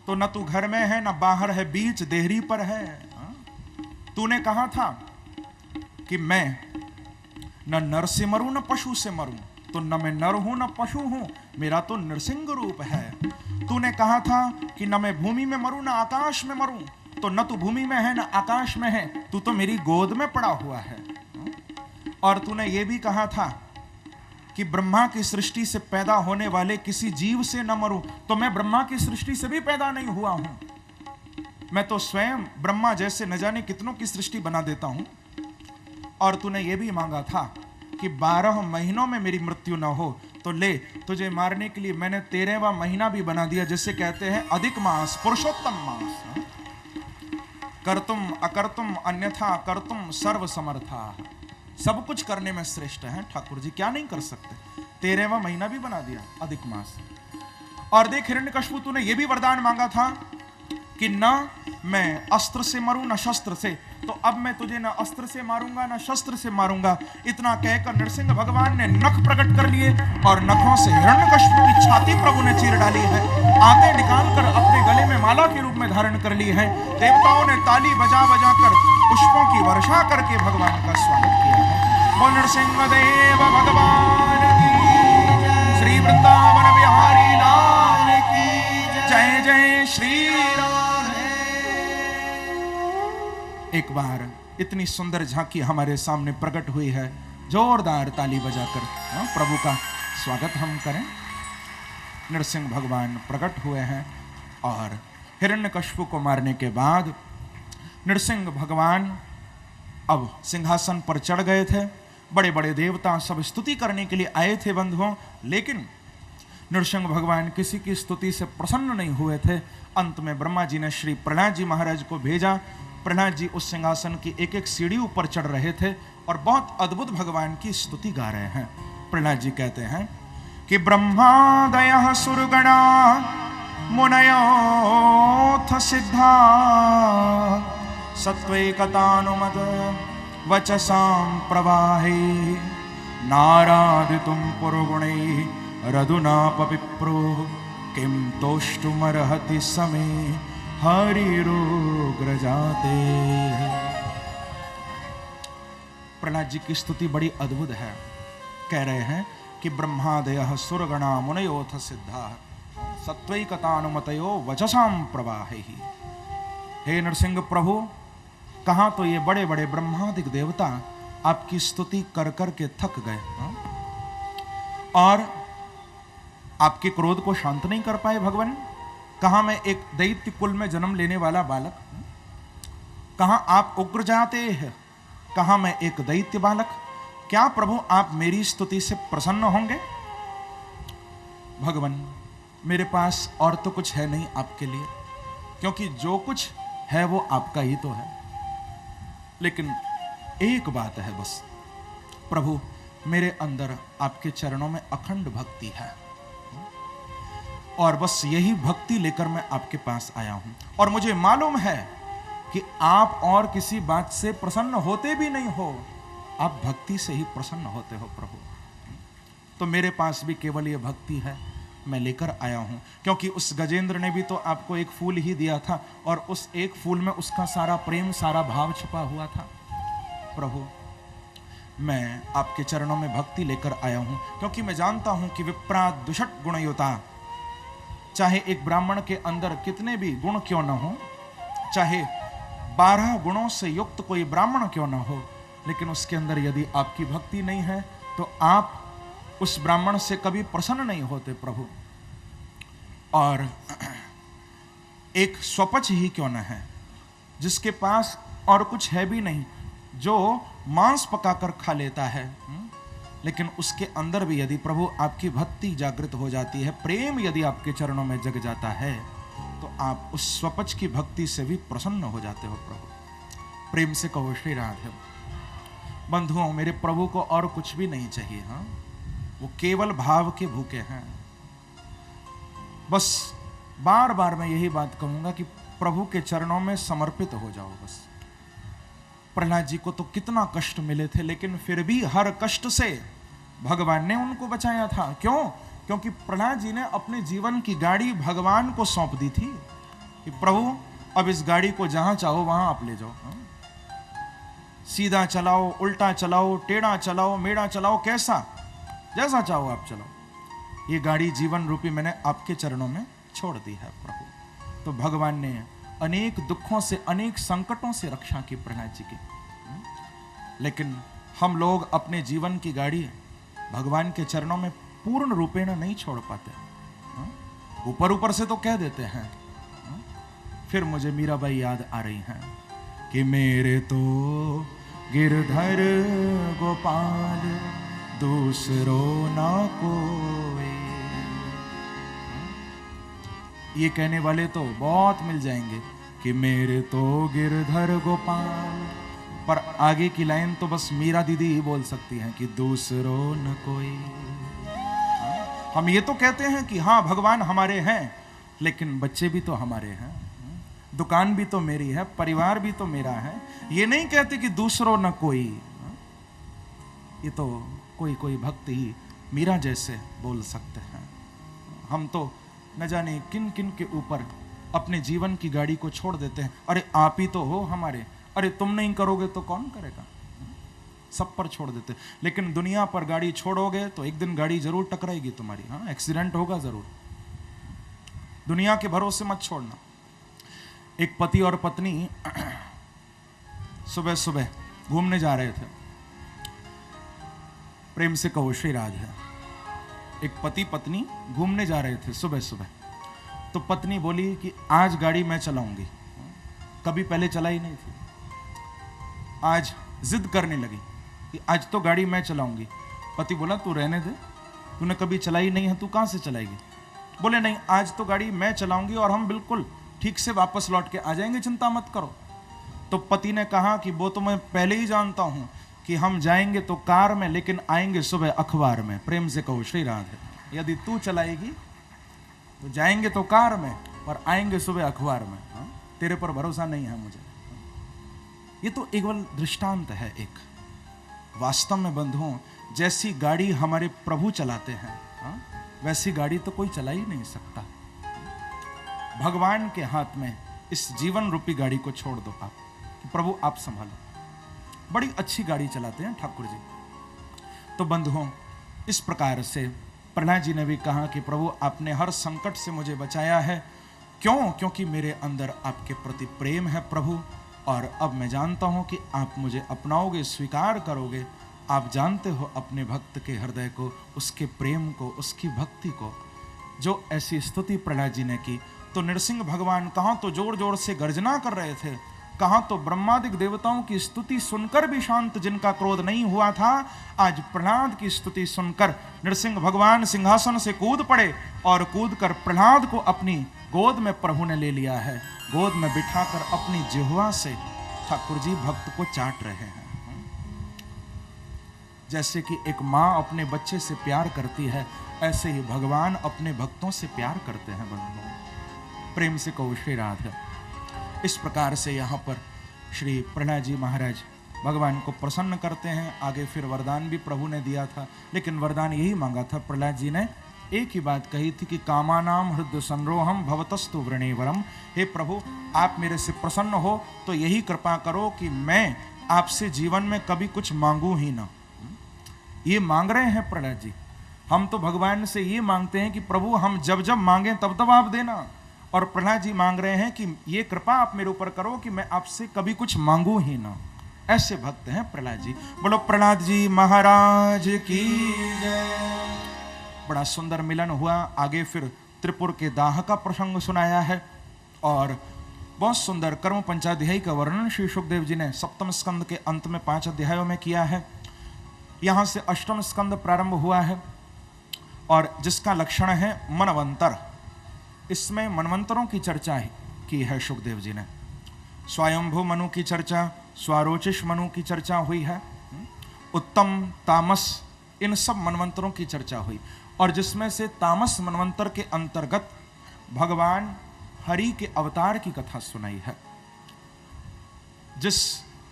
तो न तू घर में है न बाहर है, बीच देहरी पर है। तूने कहा था कि मैं न नर से मरूं न पशु से मरूं, तो न मैं नर हूं न पशु हूं, मेरा तो नृसिंह रूप है। तूने कहा था कि न मैं भूमि में मरूं न आकाश में मरूं, तो न तू भूमि में है न आकाश में है, तू तो मेरी गोद में पड़ा हुआ है। और तूने ये भी कहा था कि ब्रह्मा की सृष्टि से पैदा होने वाले किसी जीव से न मरूं, तो मैं ब्रह्मा की सृष्टि से भी पैदा नहीं हुआ हूं, मैं तो स्वयं ब्रह्मा जैसे न जाने कितनों की सृष्टि बना देता हूं। और तूने ये भी मांगा था कि 12 महीनों में मेरी मृत्यु न हो, तो ले तुझे मारने के लिए मैंने 13वां महीना भी बना दिया, जिसे कहते हैं अधिक मास, पुरुषोत्तम मास। कर्तुम अकर्तुम अन्यथा कर्तुम सर्व समर्था, सब कुछ करने में श्रेष्ठ है ठाकुर जी, क्या नहीं कर सकते। 13वां महीना भी बना दिया, अधिक मास। और देख हिरण्यकशिपु, तूने ये भी वरदान मांगा था कि न मैं अस्त्र से मरूं न शस्त्र से, तो अब मैं तुझे न अस्त्र से मारूंगा न शस्त्र से मारूंगा। इतना कहकर नरसिंह भगवान ने नख प्रकट कर लिए और नखों से हिरण्यकशिपु की छाती प्रभु ने चीर डाली है। आते निकालकर अपने गले में माला के रूप में धारण कर ली है। देवताओं ने ताली बजा बजा कर पुष्पों की वर्षा करके भगवान का स्वागत किया है। बोल नरसिंह देव भगवान की, श्री वृंदावन बिहारी लाल की जय, जय श्री राम। एक बार इतनी सुंदर झांकी हमारे सामने प्रकट हुई है, जोरदार ताली बजाकर प्रभु का स्वागत हम करें। नरसिंह भगवान प्रकट हुए हैं और हिरण्यकशिपु को मारने के बाद नरसिंह भगवान अब सिंहासन पर चढ़ गए थे। बड़े बड़े देवता सब स्तुति करने के लिए आए थे बंधुओं, लेकिन नरसिंह भगवान किसी की स्तुति से प्रसन्न नहीं हुए थे। अंत में ब्रह्मा जी ने श्री प्रहलाद जी महाराज को भेजा। प्रहलाद जी उस सिंहासन की एक एक सीढ़ी ऊपर चढ़ रहे थे और बहुत अद्भुत भगवान की स्तुति गा रहे हैं। प्रहलाद जी कहते हैं कि ब्रह्मादयः सुरगणा मुनयोऽथ सिद्धा सत्वैकतानुमत वचसां प्रवाहे नारादितुं पुरुगुणैः रघुनापविप्रो किं तोष्टुमर्हति समे हरिरुग्रजाते। प्रहलाद जी की स्तुति बड़ी अद्भुत है। कह रहे हैं कि ब्रह्मादयः सुरगणा मुनयोऽथ सिद्धा सत्वैकतानुमतयो वचसां प्रवाहे। हे नरसिंह प्रभु, कहां तो ये बड़े बड़े ब्रह्मादिक देवता आपकी स्तुति कर कर के थक गए और आपके क्रोध को शांत नहीं कर पाए भगवान। कहां मैं एक दैत्य कुल में जन्म लेने वाला बालक, कहां आप उग्र जाते हैं, कहां मैं एक दैत्य बालक। क्या प्रभु आप मेरी स्तुति से प्रसन्न होंगे? भगवान, मेरे पास और तो कुछ है नहीं आपके लिए, क्योंकि जो कुछ है वो आपका ही तो है। लेकिन एक बात है बस प्रभु, मेरे अंदर आपके चरणों में अखंड भक्ति है और बस यही भक्ति लेकर मैं आपके पास आया हूं। और मुझे मालूम है कि आप और किसी बात से प्रसन्न होते भी नहीं हो, आप भक्ति से ही प्रसन्न होते हो प्रभु। तो मेरे पास भी केवल ये भक्ति है, मैं लेकर आया हूं। क्योंकि उस गजेंद्र ने भी तो आपको एक फूल ही दिया था और उस एक फूल में उसका सारा प्रेम, सारा भाव छुपा हुआ था। प्रभु, मैं आपके चरणों में भक्ति लेकर आया हूं, क्योंकि मैं जानता हूं कि विप्रा दुषट गुणयुता, चाहे एक ब्राह्मण के अंदर कितने भी गुण क्यों न हो, चाहे 12 गुणों से युक्त कोई ब्राह्मण क्यों न हो, लेकिन उसके अंदर यदि आपकी भक्ति नहीं है तो आप उस ब्राह्मण से कभी प्रसन्न नहीं होते प्रभु। और एक स्वपच ही क्यों न है, जिसके पास और कुछ है भी नहीं, जो मांस पकाकर खा लेता है, लेकिन उसके अंदर भी यदि प्रभु आपकी भक्ति जागृत हो जाती है, प्रेम यदि आपके चरणों में जग जाता है, तो आप उस स्वपच की भक्ति से भी प्रसन्न हो जाते हो प्रभु। प्रेम से कहो श्री राधे। बंधुओं, मेरे प्रभु को और कुछ भी नहीं चाहिए। हाँ, वो केवल भाव के भूखे हैं। बस बार बार मैं यही बात कहूंगा कि प्रभु के चरणों में समर्पित हो जाओ बस। प्रहलाद जी को तो कितना कष्ट मिले थे, लेकिन फिर भी हर कष्ट से भगवान ने उनको बचाया था। क्यों? क्योंकि प्रहलाद जी ने अपने जीवन की गाड़ी भगवान को सौंप दी थी कि प्रभु अब इस गाड़ी को जहां चाहो वहां आप ले जाओ। सीधा चलाओ, उल्टा चलाओ, टेढ़ा चलाओ, मेढ़ा चलाओ, कैसा जैसा चाहो आप चलाओ। ये गाड़ी जीवन रूपी मैंने आपके चरणों में छोड़ दी है प्रभु। तो भगवान ने अनेक दुखों से, अनेक संकटों से रक्षा की प्रहलाद जी की। लेकिन हम लोग अपने जीवन की गाड़ी भगवान के चरणों में पूर्ण रूपेण नहीं छोड़ पाते। ऊपर ऊपर से तो कह देते हैं, फिर मुझे मीराबाई याद आ रही हैं कि मेरे तो गिरधर गोपाल दूसरो ना कोई। ये कहने वाले तो बहुत मिल जाएंगे कि मेरे तो गिरधर गोपाल, पर आगे की लाइन तो बस मीरा दीदी ही बोल सकती हैं कि दूसरो न कोई। हम ये तो कहते हैं कि हाँ भगवान हमारे हैं, लेकिन बच्चे भी तो हमारे हैं, दुकान भी तो मेरी है, परिवार भी तो मेरा है। ये नहीं कहते कि दूसरो न कोई। ये तो कोई कोई भक्त ही मीरा जैसे बोल सकते हैं। हम तो न जाने किन किन के ऊपर अपने जीवन की गाड़ी को छोड़ देते हैं। अरे आप ही तो हो हमारे, अरे तुम नहीं करोगे तो कौन करेगा, सब पर छोड़ देते। लेकिन दुनिया पर गाड़ी छोड़ोगे तो एक दिन गाड़ी जरूर टकराएगी तुम्हारी। हाँ, एक्सीडेंट होगा जरूर। दुनिया के भरोसे मत छोड़ना। एक पति और पत्नी सुबह सुबह घूमने जा रहे थे। प्रेम से कहो श्री राधे। एक पति पत्नी घूमने जा रहे थे सुबह सुबह। तो पत्नी बोली कि आज गाड़ी मैं चलाऊंगी, कभी पहले चलाई नहीं थी। आज जिद करने लगी कि आज तो गाड़ी मैं चलाऊंगी। पति बोला तू रहने दे, तूने कभी चलाई नहीं है, तू कहां से चलाएगी। बोले नहीं, आज तो गाड़ी मैं चलाऊंगी और हम बिल्कुल ठीक से वापस लौट के आ जाएंगे, चिंता मत करो। तो पति ने कहा कि वो तो मैं पहले ही जानता हूं कि हम जाएंगे तो कार में, लेकिन आएंगे सुबह अखबार में। प्रेम से कहो श्री राधे। यदि तू चलाएगी तो जाएंगे तो कार में और आएंगे सुबह अखबार में। तेरे पर भरोसा नहीं है मुझे। ये तो एक दृष्टांत है। एक वास्तव में बंधुओं, जैसी गाड़ी हमारे प्रभु चलाते हैं वैसी गाड़ी तो कोई चला ही नहीं सकता। भगवान के हाथ में इस जीवन रूपी गाड़ी को छोड़ दो आप, प्रभु आप संभालो। बड़ी अच्छी गाड़ी चलाते हैं ठाकुर जी। तो बंधुओं, इस प्रकार से प्रहलाद जी ने भी कहा कि प्रभु आपने हर संकट से मुझे बचाया है। क्यों? क्योंकि मेरे अंदर आपके प्रति प्रेम है प्रभु, और अब मैं जानता हूं कि आप मुझे अपनाओगे, स्वीकार करोगे। आप जानते हो अपने भक्त के हृदय को, उसके प्रेम को, उसकी भक्ति को। जो ऐसी स्तुति प्रहलाद जी ने की तो नृसिंह भगवान कहाँ तो जोर जोर से गर्जना कर रहे थे, कहाँ तो ब्रह्मादिक देवताओं की स्तुति सुनकर भी शांत जिनका क्रोध नहीं हुआ था, आज प्रहलाद की स्तुति सुनकर नृसिंह भगवान सिंहासन से कूद पड़े और कूद कर प्रहलाद को अपनी गोद में प्रभु ने ले लिया है। गोद में बिठाकर अपनी जिह्वा से ठाकुर जी भक्त को चाट रहे हैं। जैसे कि एक माँ अपने बच्चे से प्यार करती है, ऐसे ही भगवान अपने भक्तों से प्यार करते हैं। बंधुओं, प्रेम से कहो श्री राधे। इस प्रकार से यहाँ पर श्री प्रहलाद जी महाराज भगवान को प्रसन्न करते हैं। आगे फिर वरदान भी प्रभु ने दिया था, लेकिन वरदान यही मांगा था प्रहलाद जी ने। एक ही बात कही थी कि कामानाम हृदय संरोहम भवतस्तु वृणेवरम। हे प्रभु, आप मेरे से प्रसन्न हो तो यही कृपा करो कि मैं आपसे जीवन में कभी कुछ मांगू ही ना। ये मांग रहे हैं प्रहलाद जी। हम तो भगवान से ये मांगते हैं कि प्रभु हम जब जब मांगे तब तब आप देना, और प्रहलाद जी मांग रहे हैं कि ये कृपा आप मेरे ऊपर करो कि मैं आपसे कभी कुछ मांगू ही ना। ऐसे भक्त हैं प्रहलाद जी। बोलो प्रहलाद जी महाराज की जय। बड़ा सुंदर मिलन हुआ। आगे फिर त्रिपुर के दाह का प्रसंग सुनाया है, और बहुत सुंदर कर्म पंचाध्यायी का वर्णन श्री सुखदेव जी ने सप्तम स्कंद के अंत में 5 अध्यायों में किया है। यहां से अष्टम स्कंद प्रारंभ हुआ है, और जिसका लक्षण है मनवंतर। इसमें मनवंतरों की चर्चा की है सुखदेव जी ने। स्वयंभू मनु की चर्चा, स्वारोचिष मनु की चर्चा हुई है, उत्तम तामस, इन सब मनवंतरों की चर्चा हुई। और जिसमें से तामस मनवंतर के अंतर्गत भगवान हरि के अवतार की कथा सुनाई है। जिस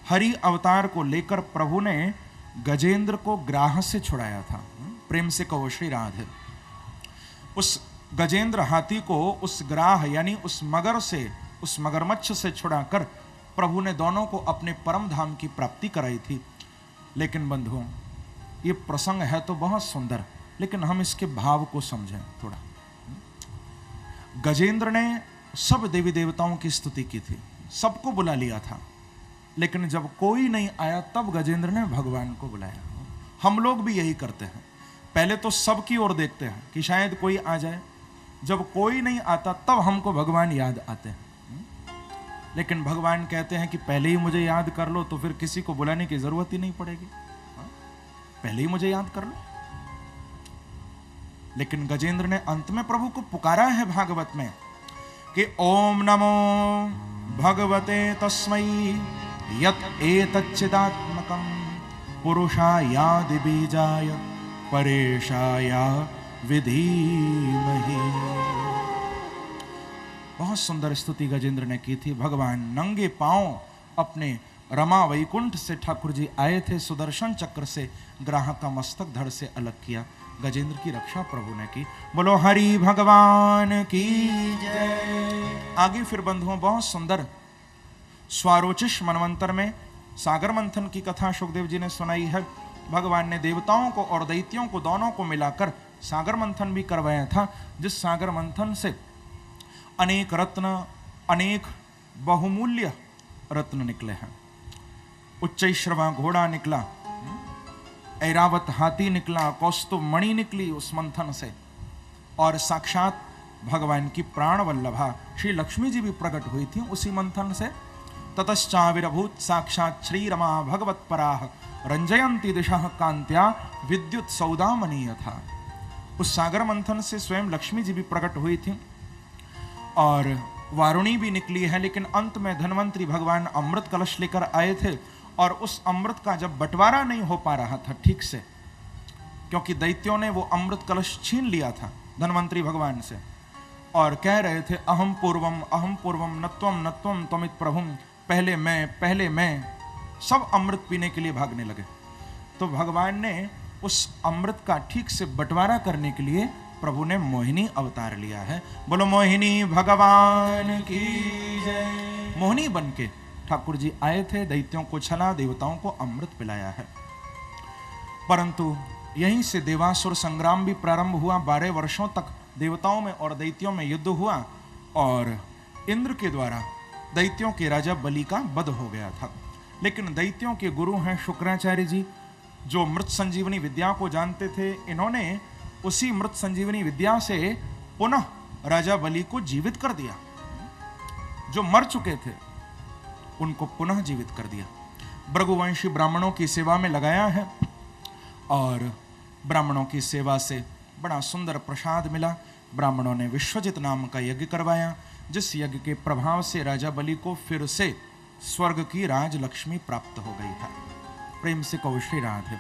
हरि अवतार को लेकर प्रभु ने गजेंद्र को ग्राह से छुड़ाया था। प्रेम से कहो श्री राधे। उस गजेंद्र हाथी को उस ग्राह यानी उस मगर से, उस मगरमच्छ से छुड़ाकर प्रभु ने दोनों को अपने परम धाम की प्राप्ति कराई थी। लेकिन बंधुओं, ये प्रसंग है तो बहुत सुंदर, लेकिन हम इसके भाव को समझें थोड़ा। गजेंद्र ने सब देवी देवताओं की स्तुति की थी, सबको बुला लिया था, लेकिन जब कोई नहीं आया तब गजेंद्र ने भगवान को बुलाया। हम लोग भी यही करते हैं, पहले तो सबकी ओर देखते हैं कि शायद कोई आ जाए, जब कोई नहीं आता तब हमको भगवान याद आते हैं। लेकिन भगवान कहते हैं कि पहले ही मुझे याद कर लो तो फिर किसी को बुलाने की जरूरत ही नहीं पड़ेगी, पहले ही मुझे याद कर लो। लेकिन गजेंद्र ने अंत में प्रभु को पुकारा है भागवत में कि ओम नमो भगवते तस्मै यत् एतच्चिदात्मकं पुरुषायादि बीजाय परेशाया विधीमहि। बहुत सुंदर स्तुति गजेंद्र ने की थी। भगवान नंगे पांव अपने रमा वैकुंठ से ठाकुर जी आए थे, सुदर्शन चक्र से ग्राह का मस्तक धड़ से अलग किया, गजेंद्र की रक्षा प्रभु ने की। बोलो हरि भगवान की जय। आगे फिर बंधुओं बहुत सुंदर स्वारोचिष मनवंतर में सागर मंथन की कथा सुखदेव जी ने सुनाई है। भगवान ने देवताओं को और दैत्यों को दोनों को मिलाकर सागर मंथन भी करवाया था, जिस सागर मंथन से अनेक रत्न, अनेक बहुमूल्य रत्न निकले हैं। उच्चैश्रवा घोड़ा निकला, ऐरावत हाथी निकला, कौस्तुभ मणि निकली उस मंथन से, और साक्षात भगवान की प्राण वल्लभा श्री लक्ष्मी जी भी प्रकट हुई थी उसी मंथन से। ततश्चाविर्भूत साक्षात श्री रमा भगवत पराह रंजयंती दिशा कांत्या विद्युत सौदामनीय था। उस सागर मंथन से स्वयं लक्ष्मी जी भी प्रकट हुई थी और वारुणी भी निकली है। लेकिन अंत में धन्वंतरी भगवान अमृत कलश लेकर आए थे, और उस अमृत का जब बंटवारा नहीं हो पा रहा था ठीक से, क्योंकि दैत्यों ने वो अमृत कलश छीन लिया था धन्वंतरी भगवान से, और कह रहे थे अहम पूर्वम नत्वम नत्वम त्वमित प्रभुम, पहले मैं, सब अमृत पीने के लिए भागने लगे। तो भगवान ने उस अमृत का ठीक से बंटवारा करने के लिए प्रभु ने मोहिनी अवतार लिया है। बोलो मोहिनी भगवान की जय। मोहिनी बनके ठाकुर जी आए थे, दैत्यों को छला, देवताओं को अमृत पिलाया है। परंतु यहीं से देवासुर संग्राम भी प्रारंभ हुआ। 12 वर्षों तक देवताओं में और दैत्यों में युद्ध हुआ, और इंद्र के द्वारा दैत्यों के राजा बलि का वध हो गया था। लेकिन दैत्यों के गुरु हैं शुक्राचार्य जी, जो मृत संजीवनी विद्या को जानते थे। इन्होंने उसी मृत संजीवनी विद्या से पुनः राजा बलि को जीवित कर दिया। जो मर चुके थे उनको पुनः जीवित कर दिया। भृगुवंशी ब्राह्मणों की सेवा में लगाया है, और ब्राह्मणों की सेवा से बड़ा सुंदर प्रसाद मिला। ब्राह्मणों ने विश्वजित नाम का यज्ञ करवाया, जिस यज्ञ के प्रभाव से राजा बलि को फिर से स्वर्ग की राजलक्ष्मी प्राप्त हो गई है। प्रेम से कहो श्री राधे।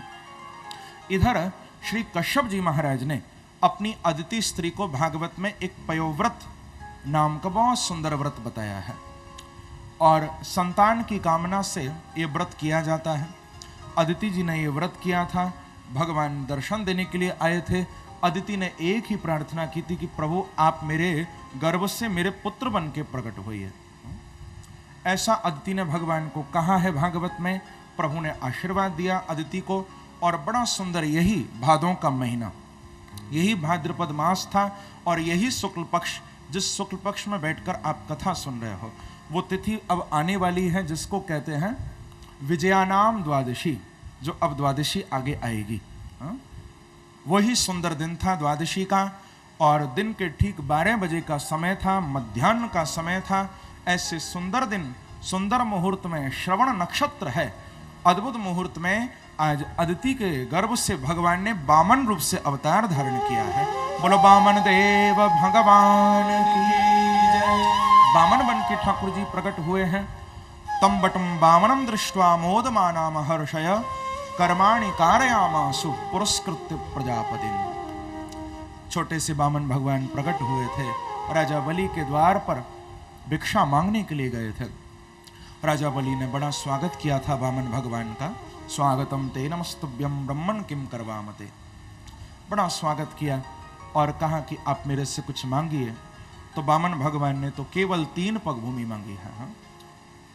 इधर श्री कश्यप जी महाराज ने अपनी अदिति स्त्री को भागवत में एक पयोव्रत नाम का बहुत सुंदर व्रत बताया है, और संतान की कामना से ये व्रत किया जाता है। अदिति जी ने ये व्रत किया था, भगवान दर्शन देने के लिए आए थे। अदिति ने एक ही प्रार्थना की थी कि प्रभु आप मेरे गर्भ से मेरे पुत्र बन के प्रकट होइए। ऐसा अदिति ने भगवान को कहा है भागवत में। प्रभु ने आशीर्वाद दिया अदिति को, और बड़ा सुंदर यही भादों का महीना, यही भाद्रपद मास था, और यही शुक्ल पक्ष, जिस शुक्ल पक्ष में बैठकर आप कथा सुन रहे हो, वो तिथि अब आने वाली है, जिसको कहते हैं विजयानाम द्वादशी, जो अब द्वादशी आगे आएगी। वही सुंदर दिन था द्वादशी का, और दिन के ठीक 12 बजे का समय था, मध्याह्न का समय था। ऐसे सुंदर दिन, सुंदर मुहूर्त में, श्रवण नक्षत्र है, अद्भुत मुहूर्त में आज अदिति के गर्भ से भगवान ने वामन रूप से अवतार धारण किया है। बोलो वामन देव भगवान की जय। वामन बन के ठाकुर जी प्रकट हुए हैं। तम बटम वामनम दृष्ट्वा मोदमाना महर्षय कर्माणि कारयामासु पुरस्कृत्य प्रजापतिं। छोटे से वामन भगवान प्रकट हुए थे, राजा बलि के द्वार पर भिक्षा मांगने के लिए गए थे। राजा बलि ने बड़ा स्वागत किया था वामन भगवान का। स्वागतम ते नमस्तुभ्यम ब्रह्मण किम करवामते। बड़ा स्वागत किया और कहा कि आप मेरे से कुछ मांगिए। तो वामन भगवान ने तो केवल 3 पग भूमि मांगी है।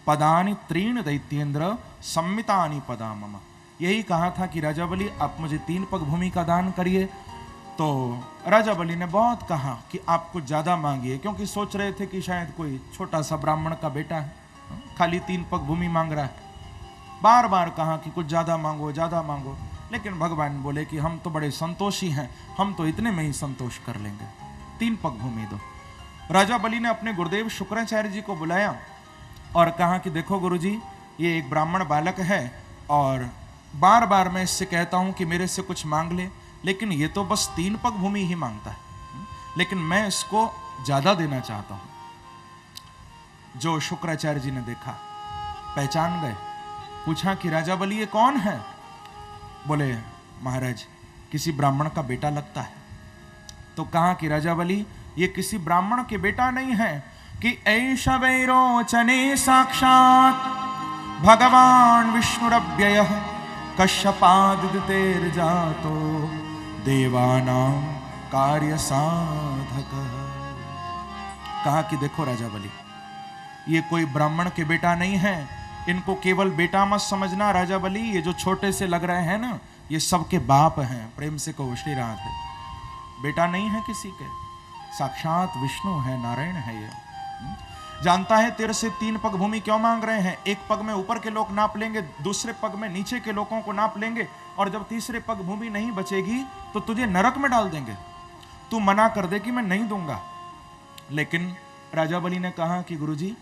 पदानि त्रीण दैत्येंद्र सम्मितानि पदा मम। यही कहा था कि राजा बलि आप मुझे 3 पग भूमि का दान करिए। तो राजा बलि ने बहुत कहा कि आप कुछ ज्यादा मांगिए, क्योंकि सोच रहे थे कि शायद कोई छोटा सा ब्राह्मण का बेटा है, खाली 3 पग भूमि मांग रहा है। बार बार कहा कि कुछ ज्यादा मांगो, ज्यादा मांगो, लेकिन भगवान बोले कि हम तो बड़े संतोषी हैं, हम तो इतने में ही संतोष कर लेंगे, 3 पग भूमि दो। राजा बलि ने अपने गुरुदेव शुक्राचार्य जी को बुलाया और कहा कि देखो गुरुजी, ये एक ब्राह्मण बालक है और बार बार मैं इससे कहता हूं कि मेरे से कुछ मांग ले, लेकिन ये तो बस 3 पग भूमि ही मांगता है, लेकिन मैं इसको ज्यादा देना चाहता हूं। जो शुक्राचार्य जी ने देखा, पहचान गए, पूछा कि राजा बलि ये कौन है? बोले महाराज किसी ब्राह्मण का बेटा लगता है। तो कहा कि राजा बलि ये किसी ब्राह्मण के बेटा नहीं है, कि ऐष वैरोचने साक्षात भगवान विष्णुरव्ययः कश्यपादितेर्जातो देवानां कार्य साधक। कहा कि देखो राजा बलि, ये कोई ब्राह्मण के बेटा नहीं है, इनको केवल बेटा मत समझना राजा बलि, ये जो छोटे से लग रहे हैं ना, ये सबके बाप हैं। प्रेम से कहो श्री राधे। बेटा नहीं है किसी के, साक्षात विष्णु है, नारायण है ये। जानता है तेरे से 3 पग भूमि क्यों मांग रहे हैं? 1 पग में ऊपर के लोग नाप लेंगे, दूसरे पग में नीचे के लोगों को नाप लेंगे, और जब तीसरे पग भूमि नहीं बचेगी तो तुझे नरक में डाल देंगे। तू मना कर दे कि मैं नहीं दूंगा। लेकिन राजा बलि ने कहा कि गुरुजी,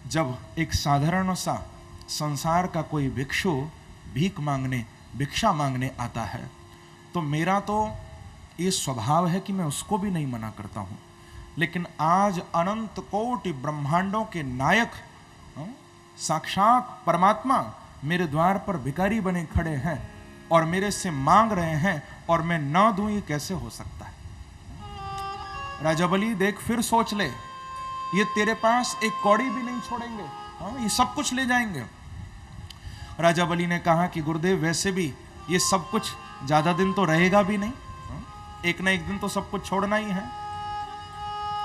जब एक साधारण सा संसार का कोई भिक्षु भीख मांगने, भिक्षा मांगने आता है, तो मेरा तो ये स्वभाव है कि मैं उसको भी नहीं मना करता हूं। लेकिन आज अनंत कोटि ब्रह्मांडों के नायक साक्षात परमात्मा मेरे द्वार पर भिखारी बने खड़े हैं और मेरे से मांग रहे हैं, और मैं ना दूं, ये कैसे हो सकता है? राजा बलि देख, फिर सोच ले, ये तेरे पास एक कौड़ी भी नहीं छोड़ेंगे, ये सब कुछ ले जाएंगे। राजा बलि ने कहा कि गुरुदेव वैसे भी ये सब कुछ ज्यादा दिन तो रहेगा भी नहीं, एक ना एक दिन तो सब कुछ छोड़ना ही है।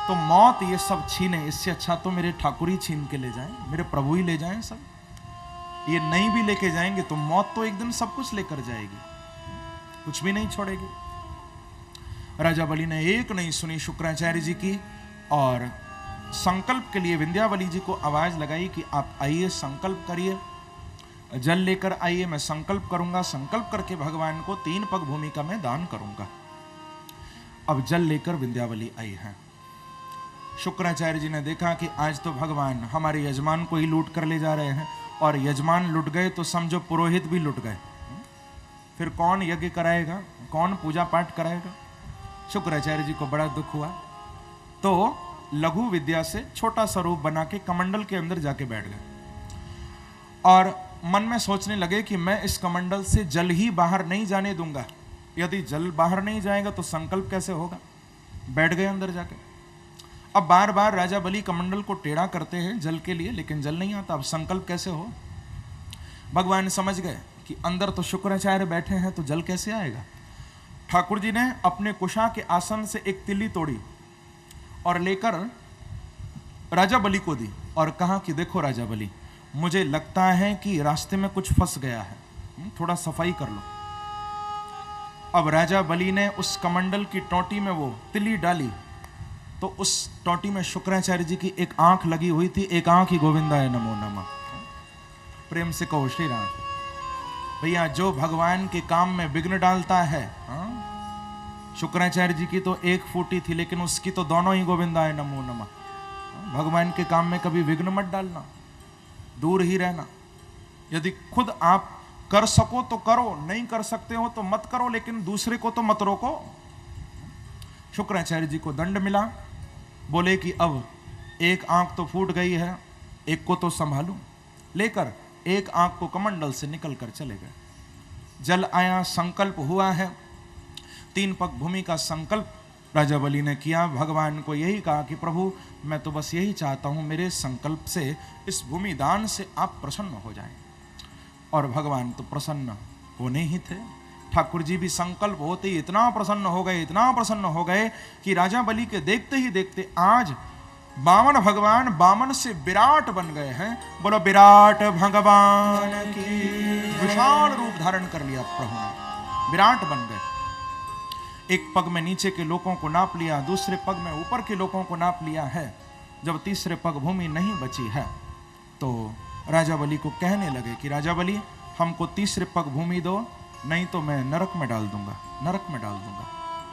तो मौत ये सब छीने, इससे अच्छा तो मेरे ठाकुर ही छीन के ले जाएं, मेरे प्रभु ही ले जाएं सब। ये नहीं भी लेके जाएंगे तो मौत तो एक दिन सब कुछ लेकर जाएगी, कुछ भी नहीं छोड़ेगी। राजा बलि ने एक नहीं सुनी शुक्राचार्य जी की, और संकल्प के लिए विंध्यावली जी को आवाज लगाई कि आप आइए, संकल्प करिए, जल लेकर आइए, मैं संकल्प करूंगा, संकल्प करके भगवान को 3 पग भूमि का मैं दान करूंगा। अब जल लेकर विंध्यावली आई है। शुक्राचार्य जी ने देखा कि आज तो भगवान हमारे यजमान को ही लूट कर ले जा रहे हैं, और यजमान लुट गए तो समझो पुरोहित भी लुट गए, फिर कौन यज्ञ कराएगा, कौन पूजा पाठ कराएगा? शुक्राचार्य जी को बड़ा दुख हुआ, तो लघु विद्या से छोटा सा रूप बना के कमंडल के अंदर जाके बैठ गए, और मन में सोचने लगे कि मैं इस कमंडल से जल ही बाहर नहीं जाने दूंगा, यदि जल बाहर नहीं जाएगा तो संकल्प कैसे होगा। बैठ गए अंदर जाके। अब बार बार राजा बलि कमंडल को टेढ़ा करते हैं जल के लिए, लेकिन जल नहीं आता। अब संकल्प कैसे हो? भगवान समझ गए कि अंदर तो शुक्राचार्य बैठे हैं, तो जल कैसे आएगा। ठाकुर जी ने अपने कुशा के आसन से एक तिल्ली तोड़ी और लेकर राजा बलि को दी, और कहा कि देखो राजा बलि, मुझे लगता है कि रास्ते में कुछ फंस गया है, थोड़ा सफाई कर लो। अब राजा बलि ने उस कमंडल की टोटी में वो तिल्ली डाली, तो उस टोटी में शुक्राचार्य जी की एक आंख लगी हुई थी, एक आंख ही गोविंदाय नमो नमः। प्रेम से कहो श्री राम। भैया जो भगवान के काम में विघ्न डालता है, शुक्राचार्य जी की तो एक फूटी थी, लेकिन उसकी तो दोनों ही गोविंदाय नमो नमः। भगवान के काम में कभी विघ्न मत डालना, दूर ही रहना। यदि खुद आप कर सको तो करो, नहीं कर सकते हो तो मत करो, लेकिन दूसरे को तो मत रोको। शुक्राचार्य जी को दंड मिला, बोले कि अब एक आंख तो फूट गई है, एक को तो संभालूं। लेकर एक आंख को कमंडल से निकल कर चले गए। जल आया, संकल्प हुआ है, 3 पग भूमि का संकल्प राजा बलि ने किया। भगवान को यही कहा कि प्रभु मैं तो बस यही चाहता हूं, मेरे संकल्प से, इस भूमि दान से आप प्रसन्न हो जाएं। और भगवान तो प्रसन्न होने ही थे। ठाकुर जी भी संकल्प होते ही इतना प्रसन्न हो गए, इतना प्रसन्न हो गए कि राजा बलि के देखते ही देखते आज वामन भगवान वामन से विराट बन गए हैं। बोलो विराट भगवान की। विशाल रूप धारण कर लिया प्रभु ने, विराट बन गए। एक पग में नीचे के लोगों को नाप लिया, दूसरे पग में ऊपर के लोगों को नाप लिया है। जब तीसरे पग भूमि नहीं बची है तो राजा बलि को कहने लगे कि राजा बलि, हमको तीसरे पग भूमि दो, नहीं तो मैं नरक में डाल दूंगा, नरक में डाल दूंगा।